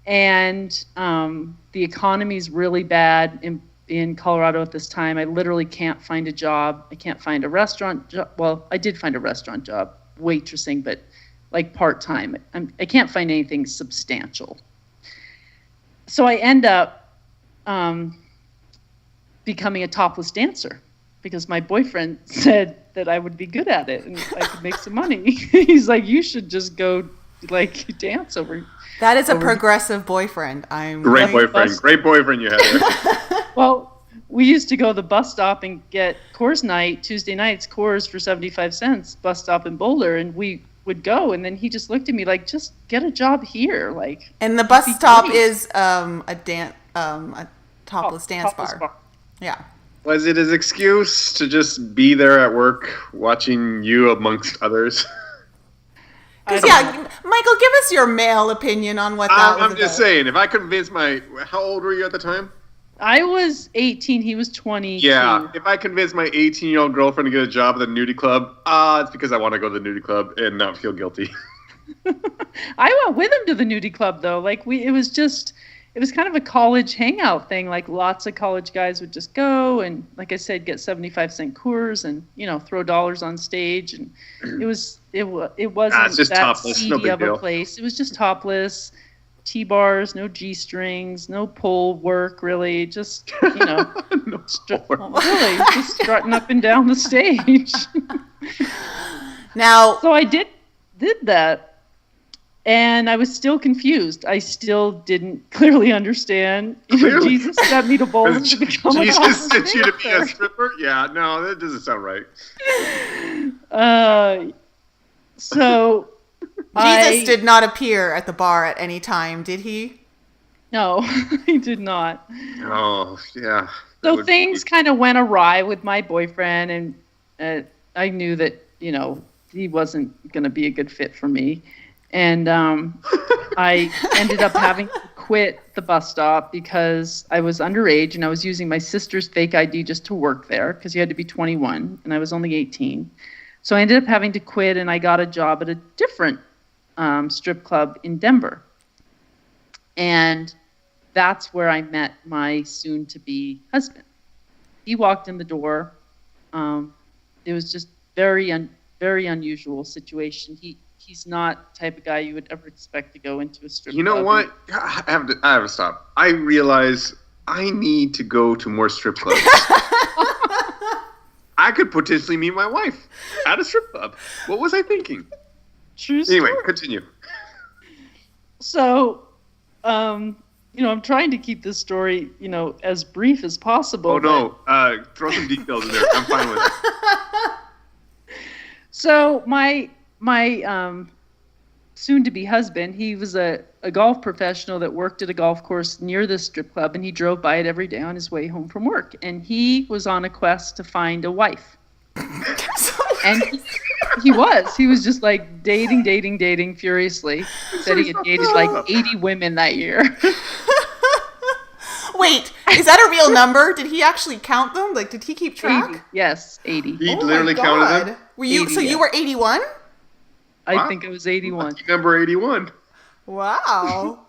And the economy is really bad in Colorado at this time. I literally can't find a job. I can't find a restaurant job. Well, I did find a restaurant job, waitressing, but like part-time. I can't find anything substantial. So I end up becoming a topless dancer because my boyfriend said that I would be good at it and I could make some money. He's like, "You should just go dance over." That is a progressive boyfriend. Great boyfriend you had there. Well, we used to go to the bus stop and get Coors night, Tuesday nights, Coors for 75 cents, bus stop in Boulder, and we would go, and then he just looked at me like, "Just get a job here." And the bus stop is a topless dance bar. Yeah. Was it his excuse to just be there at work watching you amongst others? Michael, give us your male opinion on what that was. I'm just saying, if I convince how old were you at the time? I was 18, he was 20. Yeah, if I convince my 18-year-old girlfriend to get a job at the nudie club, it's because I want to go to the nudie club and not feel guilty. I went with him to the nudie club, though. It was kind of a college hangout thing. Like, lots of college guys would just go and, like I said, get 75-cent Coors and, throw dollars on stage. And it wasn't just that topless, seedy no big of a deal. place. It was just topless, T-bars, no G-strings, no pole work, really. Just, really, just strutting up and down the stage. Now, so I did that. And I was still confused. I still didn't clearly understand. Jesus sent me to Boulder to become a Jesus sent you to be a stripper? Yeah, no, that doesn't sound right. So Jesus did not appear at the bar at any time, did he? No, he did not. Oh, yeah. So things kind of went awry with my boyfriend, and I knew that, he wasn't going to be a good fit for me. And I ended up having to quit the bus stop because I was underage and I was using my sister's fake ID just to work there because you had to be 21 and I was only 18. So I ended up having to quit, and I got a job at a different strip club in Denver. And that's where I met my soon-to-be husband. He walked in the door. It was just very unusual situation. He's not the type of guy you would ever expect to go into a strip club. You know what? I have to stop. I realize I need to go to more strip clubs. I could potentially meet my wife at a strip club. What was I thinking? True story. Anyway, continue. So, I'm trying to keep this story, as brief as possible. Oh, no. Throw some details in there. I'm fine with it. So, my soon-to-be husband, he was a golf professional that worked at a golf course near this strip club, and he drove by it every day on his way home from work. And he was on a quest to find a wife. And he was just like dating furiously. Said he had dated like 80 women that year. Wait, is that a real number? Did he actually count them? Like, did he keep track? 80. Yes, 80. He literally counted them? Were you 80, so you were 81? I think it was 81. Lucky number 81. Wow.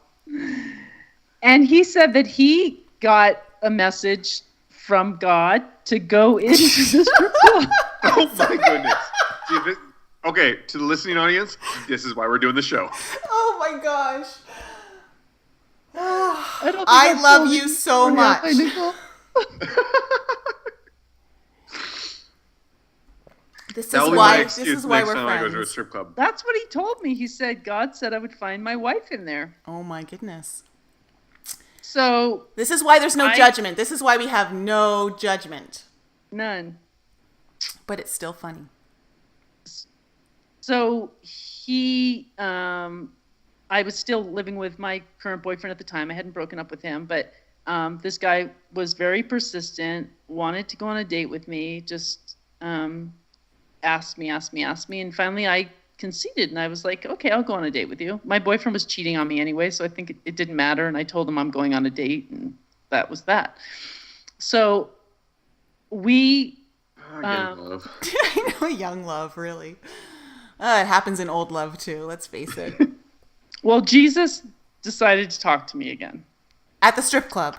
And he said that he got a message from God to go into this strip club. Oh my goodness. See, okay, to the listening audience, this is why we're doing the show. Oh my gosh. I I love you so much. This is why we're I go to a friends. strip club. That's what he told me. He said God said I would find my wife in there. Oh my goodness. So This is why there's no judgment. This is why we have no judgment. none. But it's still funny. So I was still living with my current boyfriend at the time. I hadn't broken up with him, but this guy was very persistent, wanted to go on a date with me, just asked me. And finally I conceded and I was like, okay, I'll go on a date with you. My boyfriend was cheating on me anyway, so I think it didn't matter. And I told him I'm going on a date, and that was that. So we... Young love. I know, young love, really. It happens in old love too, let's face it. Well, Jesus decided to talk to me again. At the strip club.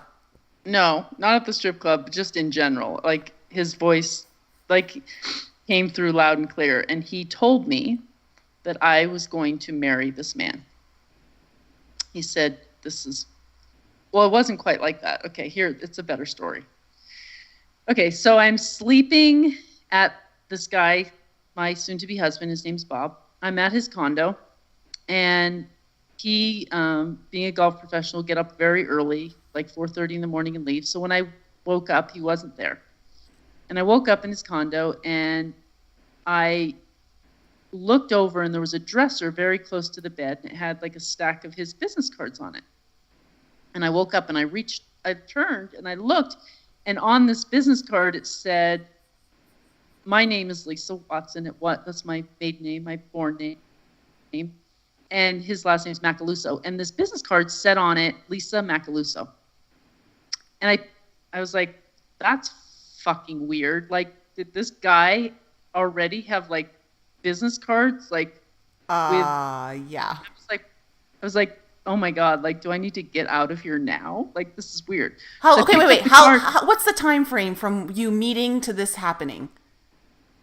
No, not at the strip club, but just in general. Like, his voice, came through loud and clear. And he told me that I was going to marry this man. He said, well, it wasn't quite like that. Okay, here, it's a better story. Okay, so I'm sleeping at this guy, my soon-to-be husband. His name's Bob. I'm at his condo, and he, being a golf professional, get up very early, like 4:30 in the morning, and leave. So when I woke up, he wasn't there. And I woke up in his condo, and I looked over, and there was a dresser very close to the bed, and it had like a stack of his business cards on it. And I woke up, and I turned, and I looked, and on this business card, it said, my name is Lisa Watson. That's my maiden name, my born name. And his last name is Macaluso. And this business card said on it, Lisa Macaluso. And I was like, that's fucking weird. Like, did this guy already have, business cards? Yeah. I was like, oh my God, do I need to get out of here now? This is weird. Wait. How what's the time frame from you meeting to this happening?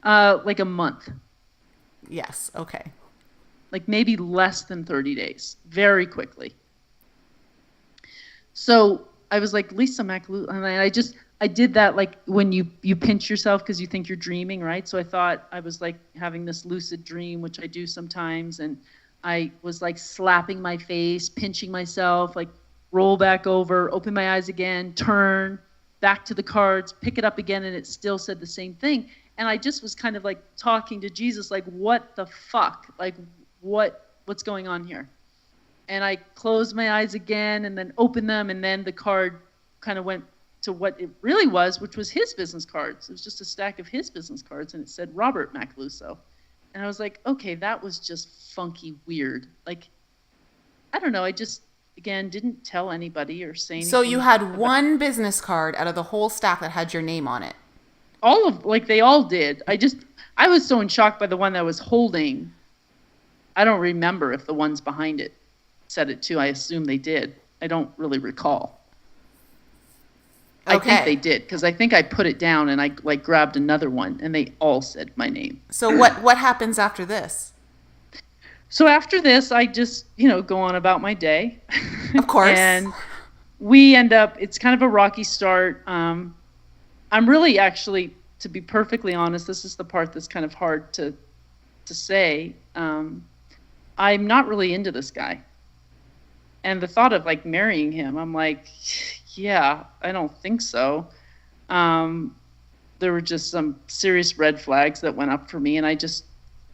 A month. Yes, okay. Maybe less than 30 days. Very quickly. So I was like, Lisa Macaluso, and I did that when you pinch yourself because you think you're dreaming, right? So I thought I was having this lucid dream, which I do sometimes, and I was slapping my face, pinching myself, roll back over, open my eyes again, turn back to the cards, pick it up again, and it still said the same thing. And I just was kind of talking to Jesus, what the fuck? What's going on here? And I closed my eyes again and then opened them, and then the card kind of went to what it really was, which was his business cards. It was just a stack of his business cards, and it said Robert Macaluso. And I was like, okay, that was just funky weird. I don't know, I just, again, didn't tell anybody or say anything. So you had one business card out of the whole stack that had your name on it? They all did. I was so in shock by the one that I was holding. I don't remember if the ones behind it said it too. I assume they did. I don't really recall. Okay. I think they did, because I think I put it down and I grabbed another one, and they all said my name. So what happens after this? So after this, I just, go on about my day. Of course. And we end up, it's kind of a rocky start. I'm really actually to be perfectly honest, this is the part that's kind of hard to say. I'm not really into this guy. And the thought of like marrying him, I'm like, yeah, I don't think so. There were just some serious red flags that went up for me. And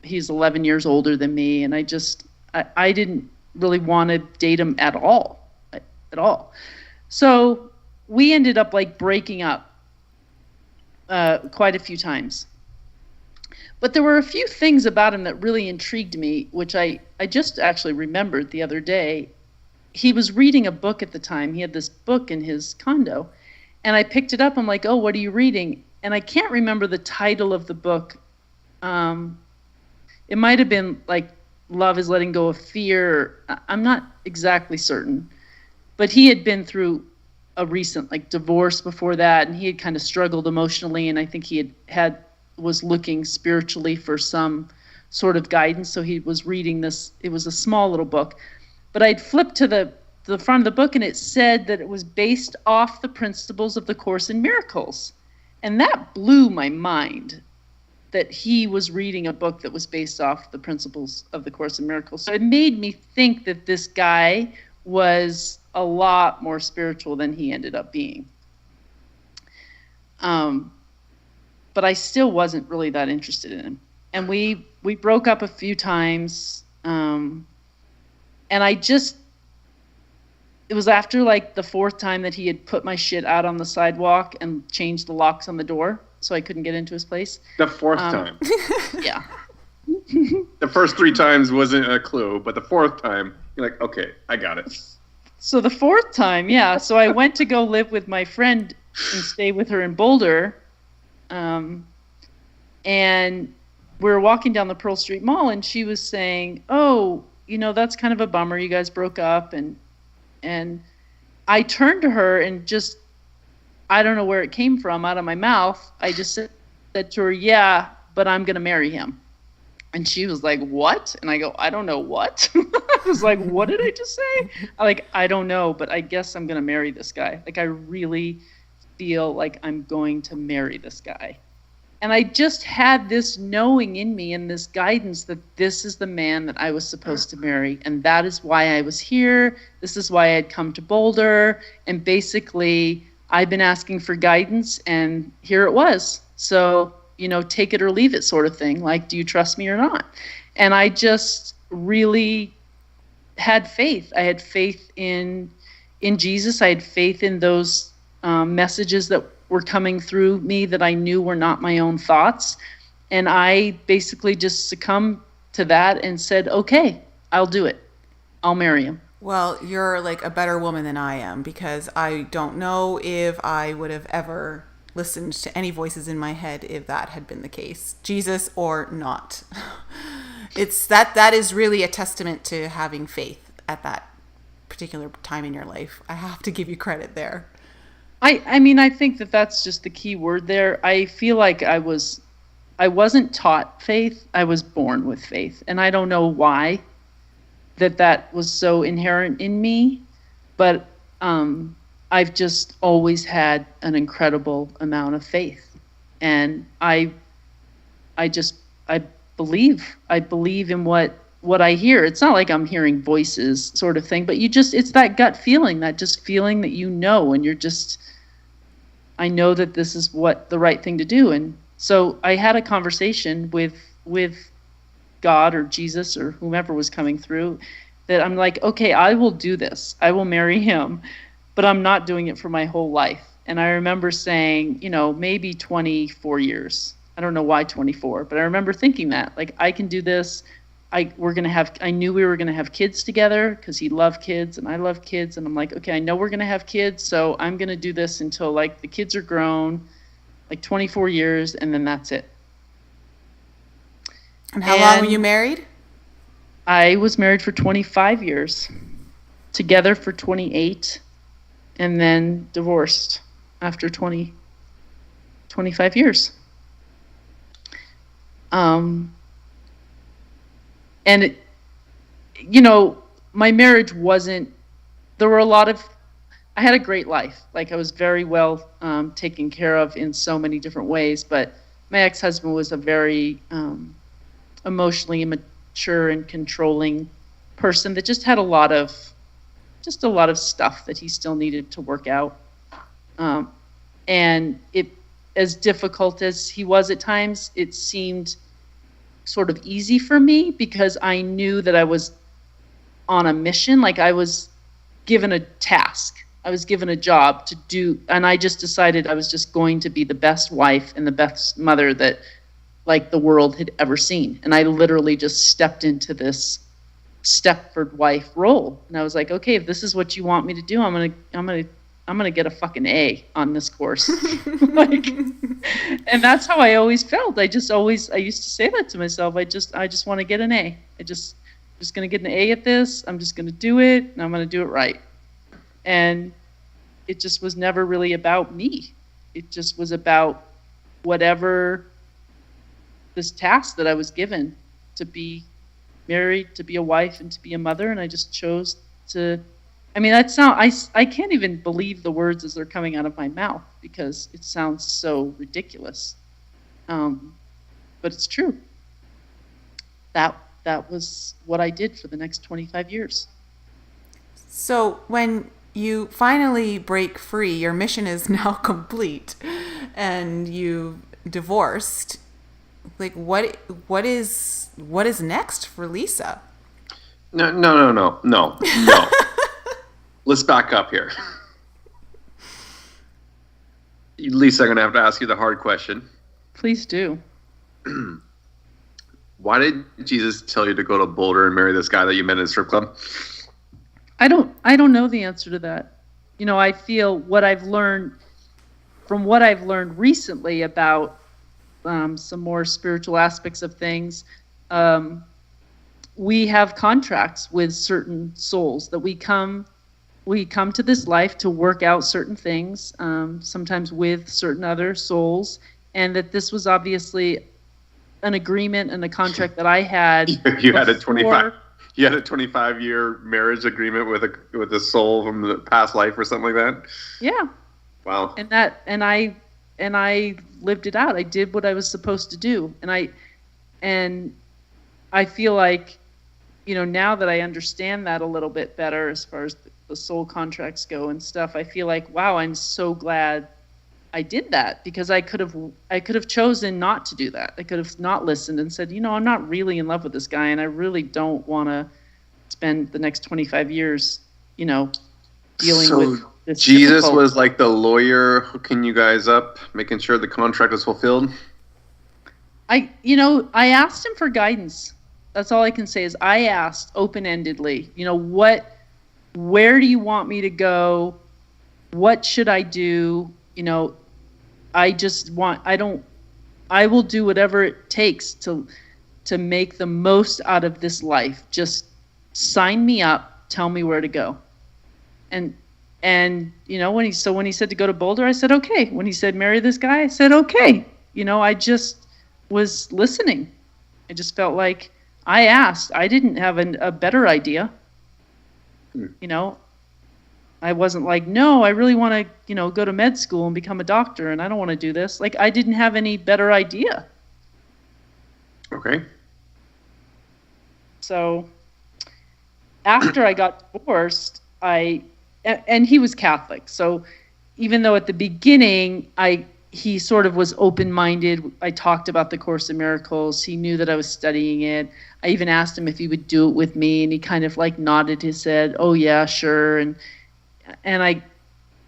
he's 11 years older than me. And I didn't really want to date him at all. So we ended up like breaking up quite a few times. But there were a few things about him that really intrigued me, which I just actually remembered the other day. He was reading a book at the time. He had this book in his condo. And I picked it up. I'm like, oh, what are you reading? And I can't remember the title of the book. It might have been like Love is Letting Go of Fear. I'm not exactly certain. But he had been through a recent like divorce before that. And he had kind of struggled emotionally. And I think he was looking spiritually for some sort of guidance. So he was reading this. It was a small little book. But I'd flipped to the front of the book, and it said that it was based off the principles of the Course in Miracles. And that blew my mind, that he was reading a book that was based off the principles of the Course in Miracles. So it made me think that this guy was a lot more spiritual than he ended up being. But I still wasn't really that interested in him. And we broke up a few times. And it was after like the fourth time that he had put my shit out on the sidewalk and changed the locks on the door so I couldn't get into his place. The fourth time. Yeah. The first 3 times wasn't a clue, but the fourth time, you're like, okay, I got it. So the fourth time, yeah. So I went to go live with my friend and stay with her in Boulder. And we were walking down the Pearl Street Mall, and she was saying, oh, that's kind of a bummer. You guys broke up. And I turned to her and just, I don't know where it came from out of my mouth. I just said to her, yeah, but I'm going to marry him. And she was like, what? And I go, I don't know what. I was like, what did I just say? I don't know, but I guess I'm going to marry this guy. Like, I really feel like I'm going to marry this guy. And I just had this knowing in me and this guidance that this is the man that I was supposed to marry. And that is why I was here. This is why I had come to Boulder. And basically, I've been asking for guidance, and here it was. So, take it or leave it sort of thing. Like, do you trust me or not? And I just really had faith. I had faith in Jesus. I had faith in those messages that were coming through me that I knew were not my own thoughts. And I basically just succumbed to that and said, okay, I'll do it. I'll marry him. Well, you're like a better woman than I am, because I don't know if I would have ever listened to any voices in my head if that had been the case, Jesus or not. It's that is really a testament to having faith at that particular time in your life. I have to give you credit there. I mean, I think that that's just the key word there. I feel like I wasn't taught faith. I was born with faith. And I don't know why that was so inherent in me. But I've just always had an incredible amount of faith. And I believe in what I hear. It's not like I'm hearing voices sort of thing, but it's that gut feeling, that just feeling that and you're just, I know that this is what the right thing to do. And so I had a conversation with God or Jesus or whomever was coming through, that I'm like, okay, I will do this. I will marry him, but I'm not doing it for my whole life. And I remember saying, maybe 24 years. I don't know why 24, but I remember thinking that, like, I can do this. I knew we were going to have kids together because he loved kids and I love kids. And I'm like, okay, I know we're going to have kids. So I'm going to do this until like the kids are grown, like 24 years. And then that's it. And how long were you married? I was married for 25 years, together for 28, and then divorced after 25 years. And my marriage wasn't, there were a lot of, I had a great life. Like, I was very well taken care of in so many different ways. But my ex-husband was a very emotionally immature and controlling person that just had a lot of stuff that he still needed to work out. And it, as difficult as he was at times, it seemed sort of easy for me because I knew that I was on a mission. Like, I was given a task. I was given a job to do, and I just decided I was just going to be the best wife and the best mother that, like, the world had ever seen. And I literally just stepped into this Stepford wife role. And I was like, okay, if this is what you want me to do, I'm gonna get a fucking A on this course. Like, and that's how I always felt. I used to say that to myself. I just want to get an A. I'm just gonna get an A at this. I'm just gonna do it, and I'm gonna do it right. And it just was never really about me. It just was about whatever this task that I was given, to be married, to be a wife, and to be a mother. And I just chose to, I mean, I can't even believe the words as they're coming out of my mouth because it sounds so ridiculous. But it's true. That was what I did for the next 25 years. So when you finally break free, your mission is now complete, and you divorced. Like, what is next for Lisa? No. Let's back up here. Lisa, I'm going to ask you the hard question. Please do. Why did Jesus tell you to go to Boulder and marry this guy that you met in a strip club? I don't know the answer to that. You know, I feel what I've learned recently about some more spiritual aspects of things. We have contracts with certain souls that we come to this life to work out certain things, sometimes with certain other souls, and that this was obviously an agreement and a contract that I had. You had a 25-year marriage agreement with a soul from the past life or something like that? Yeah. Wow. And I lived it out. I did what I was supposed to do. And I feel like, you know, now that I understand that a little bit better as far as the soul contracts go and stuff, I feel like, wow, I'm so glad I did that, because I could have chosen not to do that. I could have not listened and said, you know, I'm not really in love with this guy, and I really don't want to spend the next 25 years, you know, dealing with this. Jesus was like the lawyer hooking you guys up, making sure the contract was fulfilled? I asked him for guidance. That's all I can say is I asked open-endedly, you know, where do you want me to go? What should I do? You know, I will do whatever it takes to make the most out of this life. Just sign me up, tell me where to go. And you know, when he said to go to Boulder, I said, okay. When he said marry this guy, I said, okay. You know, I just was listening. I just felt like I asked. I didn't have a better idea. You know, I wasn't like, no, I really want to, you know, go to med school and become a doctor, and I don't want to do this. Like, I didn't have any better idea. Okay. So after I got divorced, and he was Catholic. So even though at the beginning he sort of was open-minded, I talked about the Course in Miracles. He knew that I was studying it. I even asked him if he would do it with me, and he kind of like nodded his head, oh yeah, sure.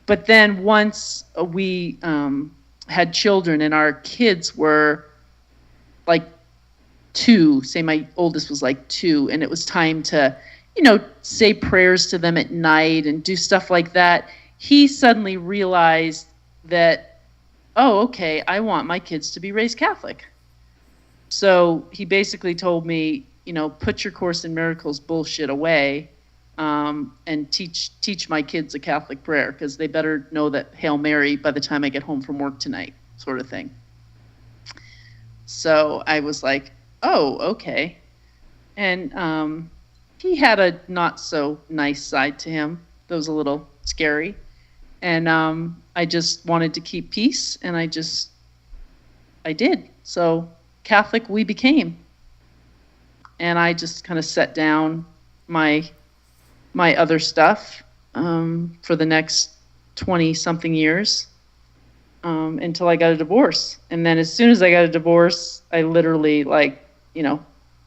But then once we had children, and our kids were like 2, say my oldest was like 2, and it was time to, you know, say prayers to them at night and do stuff like that, he suddenly realized that, oh, okay, I want my kids to be raised Catholic. So he basically told me, you know, put your Course in Miracles bullshit away, and teach my kids a Catholic prayer, because they better know that Hail Mary by the time I get home from work tonight, sort of thing. So I was like, oh, okay. And he had a not so nice side to him that was a little scary. And I just wanted to keep peace, and I did. So Catholic we became. And I just kind of set down my other stuff for the next 20-something years until I got a divorce. And then as soon as I got a divorce, I literally,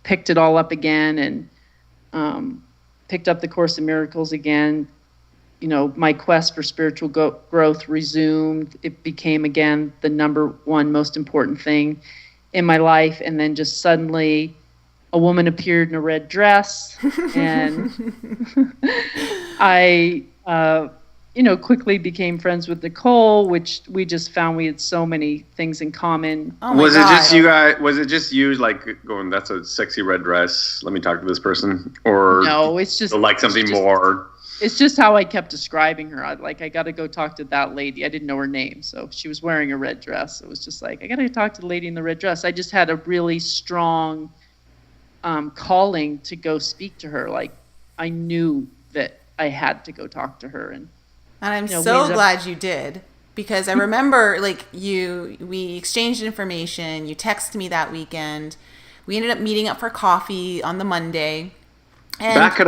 picked it all up again and picked up the Course in Miracles again. My quest for spiritual growth resumed. It became, again, the number one most important thing in my life. And then just suddenly a woman appeared in a red dress, and I, quickly became friends with Nicole, which we just found we had so many things in common. Oh my God. It just you guys? Was it just you going, that's a sexy red dress, let me talk to this person? Or no, it's just like something more? It's just how I kept describing her. I got to go talk to that lady. I didn't know her name, so she was wearing a red dress. It was just like, I got to talk to the lady in the red dress. I just had a really strong calling to go speak to her. Like, I knew that I had to go talk to her. And I'm so glad you did, because I remember we exchanged information. You texted me that weekend. We ended up meeting up for coffee on the Monday. And back it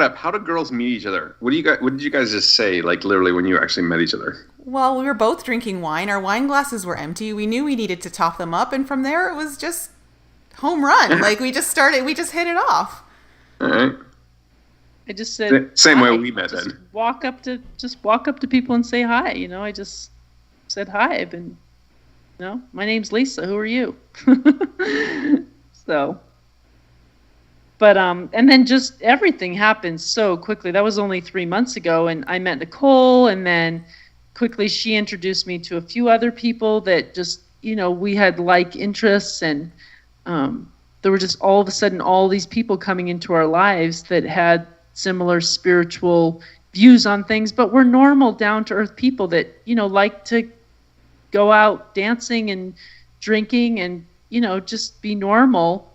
up. How do girls meet each other? What did you guys just say, like literally when you actually met each other? Well, we were both drinking wine. Our wine glasses were empty. We knew we needed to top them up, and from there it was just home run. We just hit it off. All right. I just said same hi. way we met then. Walk up to people and say hi. I just said hi. I've been, my name's Lisa. Who are you? So, but and then just everything happened so quickly. That was only 3 months ago, and I met Nicole, and then quickly she introduced me to a few other people that just we had like interests, and there were just all of a sudden all these people coming into our lives that had similar spiritual views on things, but we're normal, down-to-earth people that, like to go out dancing and drinking and, just be normal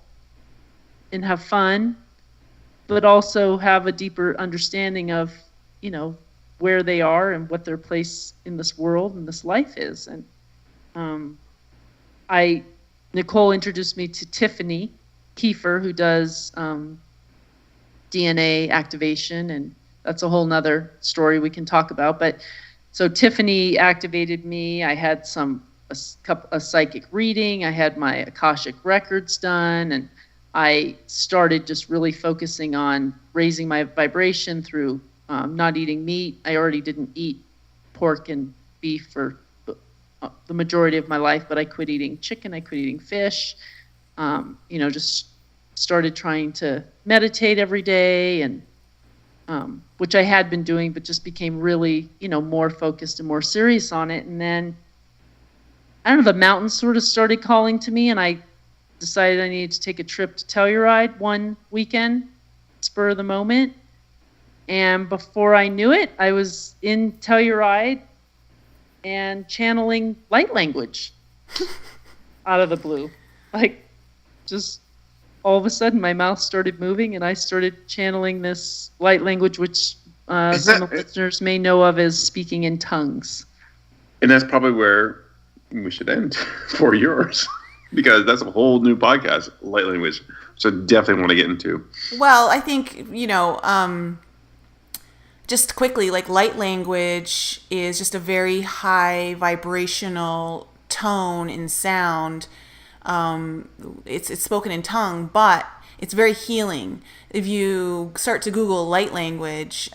and have fun, but also have a deeper understanding of, where they are and what their place in this world and this life is. And Nicole introduced me to Tiffany Kiefer, who does DNA activation, and that's a whole nother story we can talk about. But so Tiffany activated me. I had a psychic reading. I had my Akashic records done, and I started just really focusing on raising my vibration through not eating meat. I already didn't eat pork and beef for the majority of my life, but I quit eating chicken. I quit eating fish. Just started trying to meditate every day, and which I had been doing, but just became really, more focused and more serious on it. And then, I don't know, the mountains sort of started calling to me, and I decided I needed to take a trip to Telluride one weekend, spur of the moment. And before I knew it, I was in Telluride and channeling light language out of the blue. Just all of a sudden my mouth started moving, and I started channeling this light language, which some of the listeners may know of as speaking in tongues. And that's probably where we should end for yours, because that's a whole new podcast, light language. So definitely want to get into. Well, I think, just quickly, light language is just a very high vibrational tone and sound. It's spoken in tongue, but it's very healing. If you start to Google light language,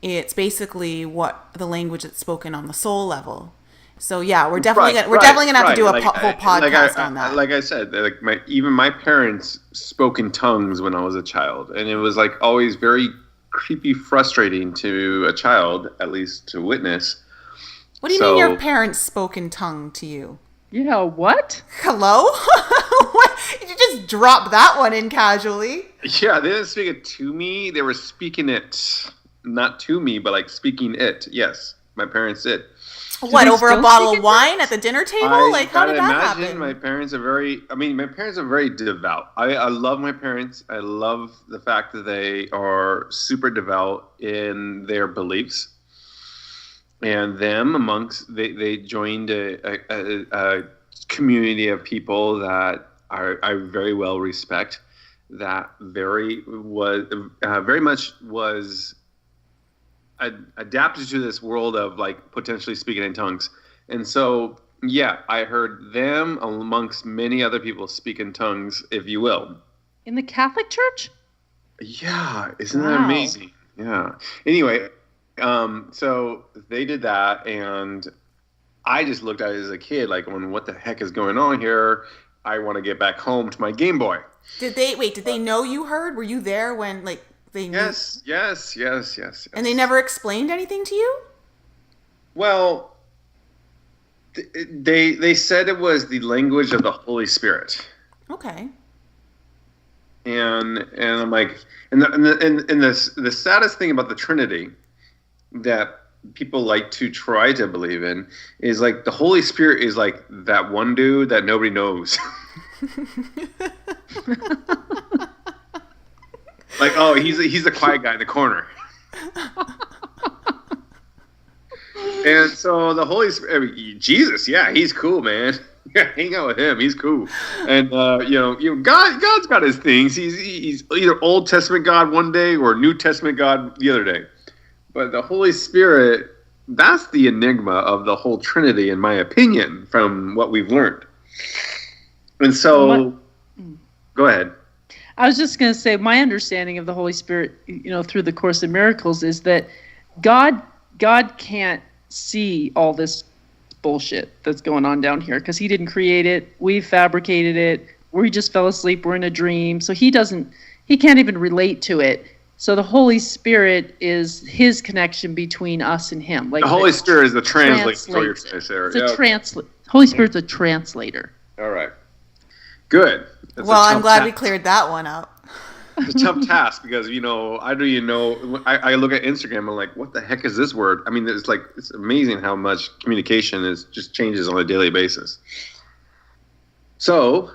it's basically the language that's spoken on the soul level. So yeah, we're definitely gonna have to do a whole podcast on that. Like I said, even my parents spoke in tongues when I was a child, and it was always very creepy, frustrating to a child, at least to witness. What do you mean your parents spoke in tongue to you? Yeah, what? Hello? What? You just dropped that one in casually. Yeah, they didn't speak it to me. They were speaking it, not to me, but speaking it. Yes, my parents did. What, over a bottle of wine at the dinner table? How did that happen? My parents are very devout. I love my parents. I love the fact that they are super devout in their beliefs. and them amongst they joined a community of people that I very well respect, that very much was adapted to this world of like potentially speaking in tongues. And so yeah, I heard them amongst many other people speak in tongues, if you will. In the Catholic Church? Yeah, isn't that amazing? Yeah. Anyway, so they did that, and I just looked at it as a kid, like, what the heck is going on here? I want to get back home to my Game Boy. Did they know you heard? Were you there when, like, they knew? Yes. And they never explained anything to you? Well, they said it was the language of the Holy Spirit. Okay. And I'm like, and the saddest thing about the Trinity that people like to try to believe in is like the Holy Spirit is like that one dude that nobody knows. Like, oh, he's the quiet guy in the corner. And so the Holy Spirit, Jesus, yeah, he's cool, man. Yeah, hang out with him. He's cool. And God's got his things. He's either Old Testament God one day or New Testament God the other day. But the Holy Spirit, that's the enigma of the whole Trinity, in my opinion, from what we've learned. And so, go ahead. I was just going to say, my understanding of the Holy Spirit, through the Course in Miracles, is that God can't see all this bullshit that's going on down here because he didn't create it. We fabricated it. We just fell asleep. We're in a dream. So he can't even relate to it. So the Holy Spirit is his connection between us and him. Like the Holy Spirit is the translator. Holy Spirit's a translator. All right. Good. Well, I'm glad we cleared that one up. It's a tough task because, I look at Instagram and I'm like, what the heck is this word? I mean, it's amazing how much communication just changes on a daily basis. So,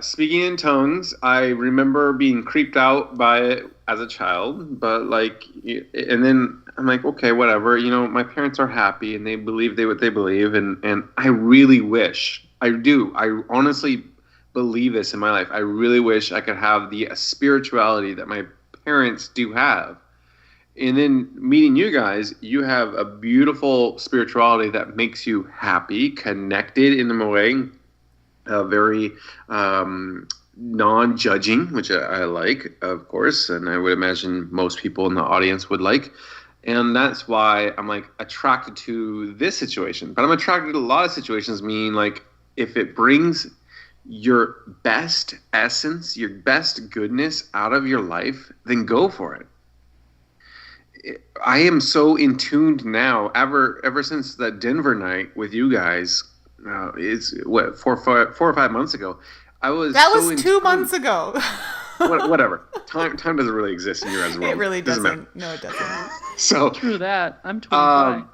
speaking in tongues, I remember being creeped out by it as a child, but and then I'm like, okay, whatever, my parents are happy and they believe what they believe. And I really wish, I honestly believe this in my life. I really wish I could have the spirituality that my parents do have. And then meeting you guys, you have a beautiful spirituality that makes you happy, connected in a way, very non-judging, which I like, of course, and I would imagine most people in the audience would like. And that's why I'm like attracted to this situation. But I'm attracted to a lot of situations, meaning like if it brings your best essence, your best goodness out of your life, then go for it. I am so in tuned now, ever since that Denver night with you guys. It's what 4 or 5 months ago. That was 2 months ago. Whatever. Time doesn't really exist in your guys' world. It really doesn't. No, it doesn't. So true that. I'm 25.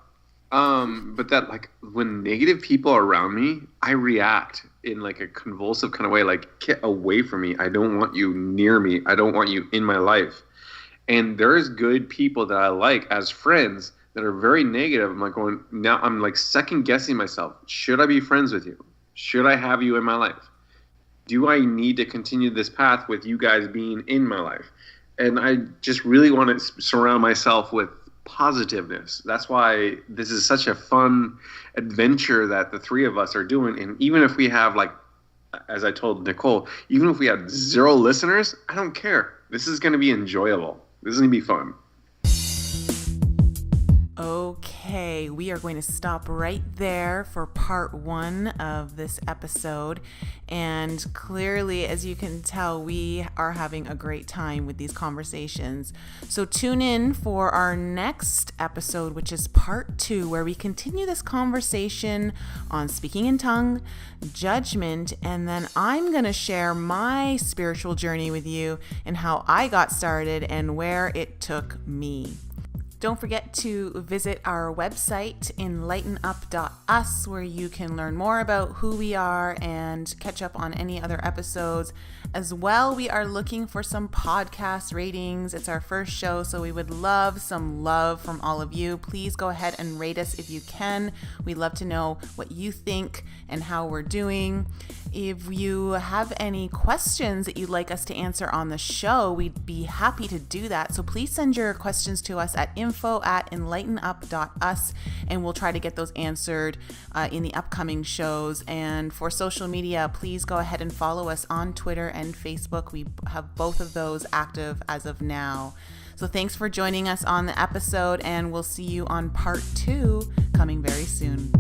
But that, like, when negative people are around me, I react in like a convulsive kind of way, like, get away from me. I don't want you near me. I don't want you in my life. And there's good people that I like as friends that are very negative. I'm like second guessing myself. Should I be friends with you? Should I have you in my life? Do I need to continue this path with you guys being in my life? And I just really want to surround myself with positiveness. That's why this is such a fun adventure that the three of us are doing. And even if we have, like, as I told Nicole, even if we had 0 listeners, I don't care. This is going to be enjoyable. This is going to be fun. Okay, we are going to stop right there for part 1 of this episode. And clearly, as you can tell, we are having a great time with these conversations. So tune in for our next episode, which is part 2, where we continue this conversation on speaking in tongue, judgment, and then I'm going to share my spiritual journey with you and how I got started and where it took me. Don't forget to visit our website, enlightenup.us, where you can learn more about who we are and catch up on any other episodes. As well, we are looking for some podcast ratings. It's our first show, so we would love some love from all of you. Please go ahead and rate us if you can. We'd love to know what you think and how we're doing. If you have any questions that you'd like us to answer on the show, we'd be happy to do that. So please send your questions to us at info@enlightenup.us, and we'll try to get those answered in the upcoming shows. And for social media, please go ahead and follow us on Twitter and Facebook. We have both of those active as of now. So thanks for joining us on the episode, and we'll see you on part 2 coming very soon.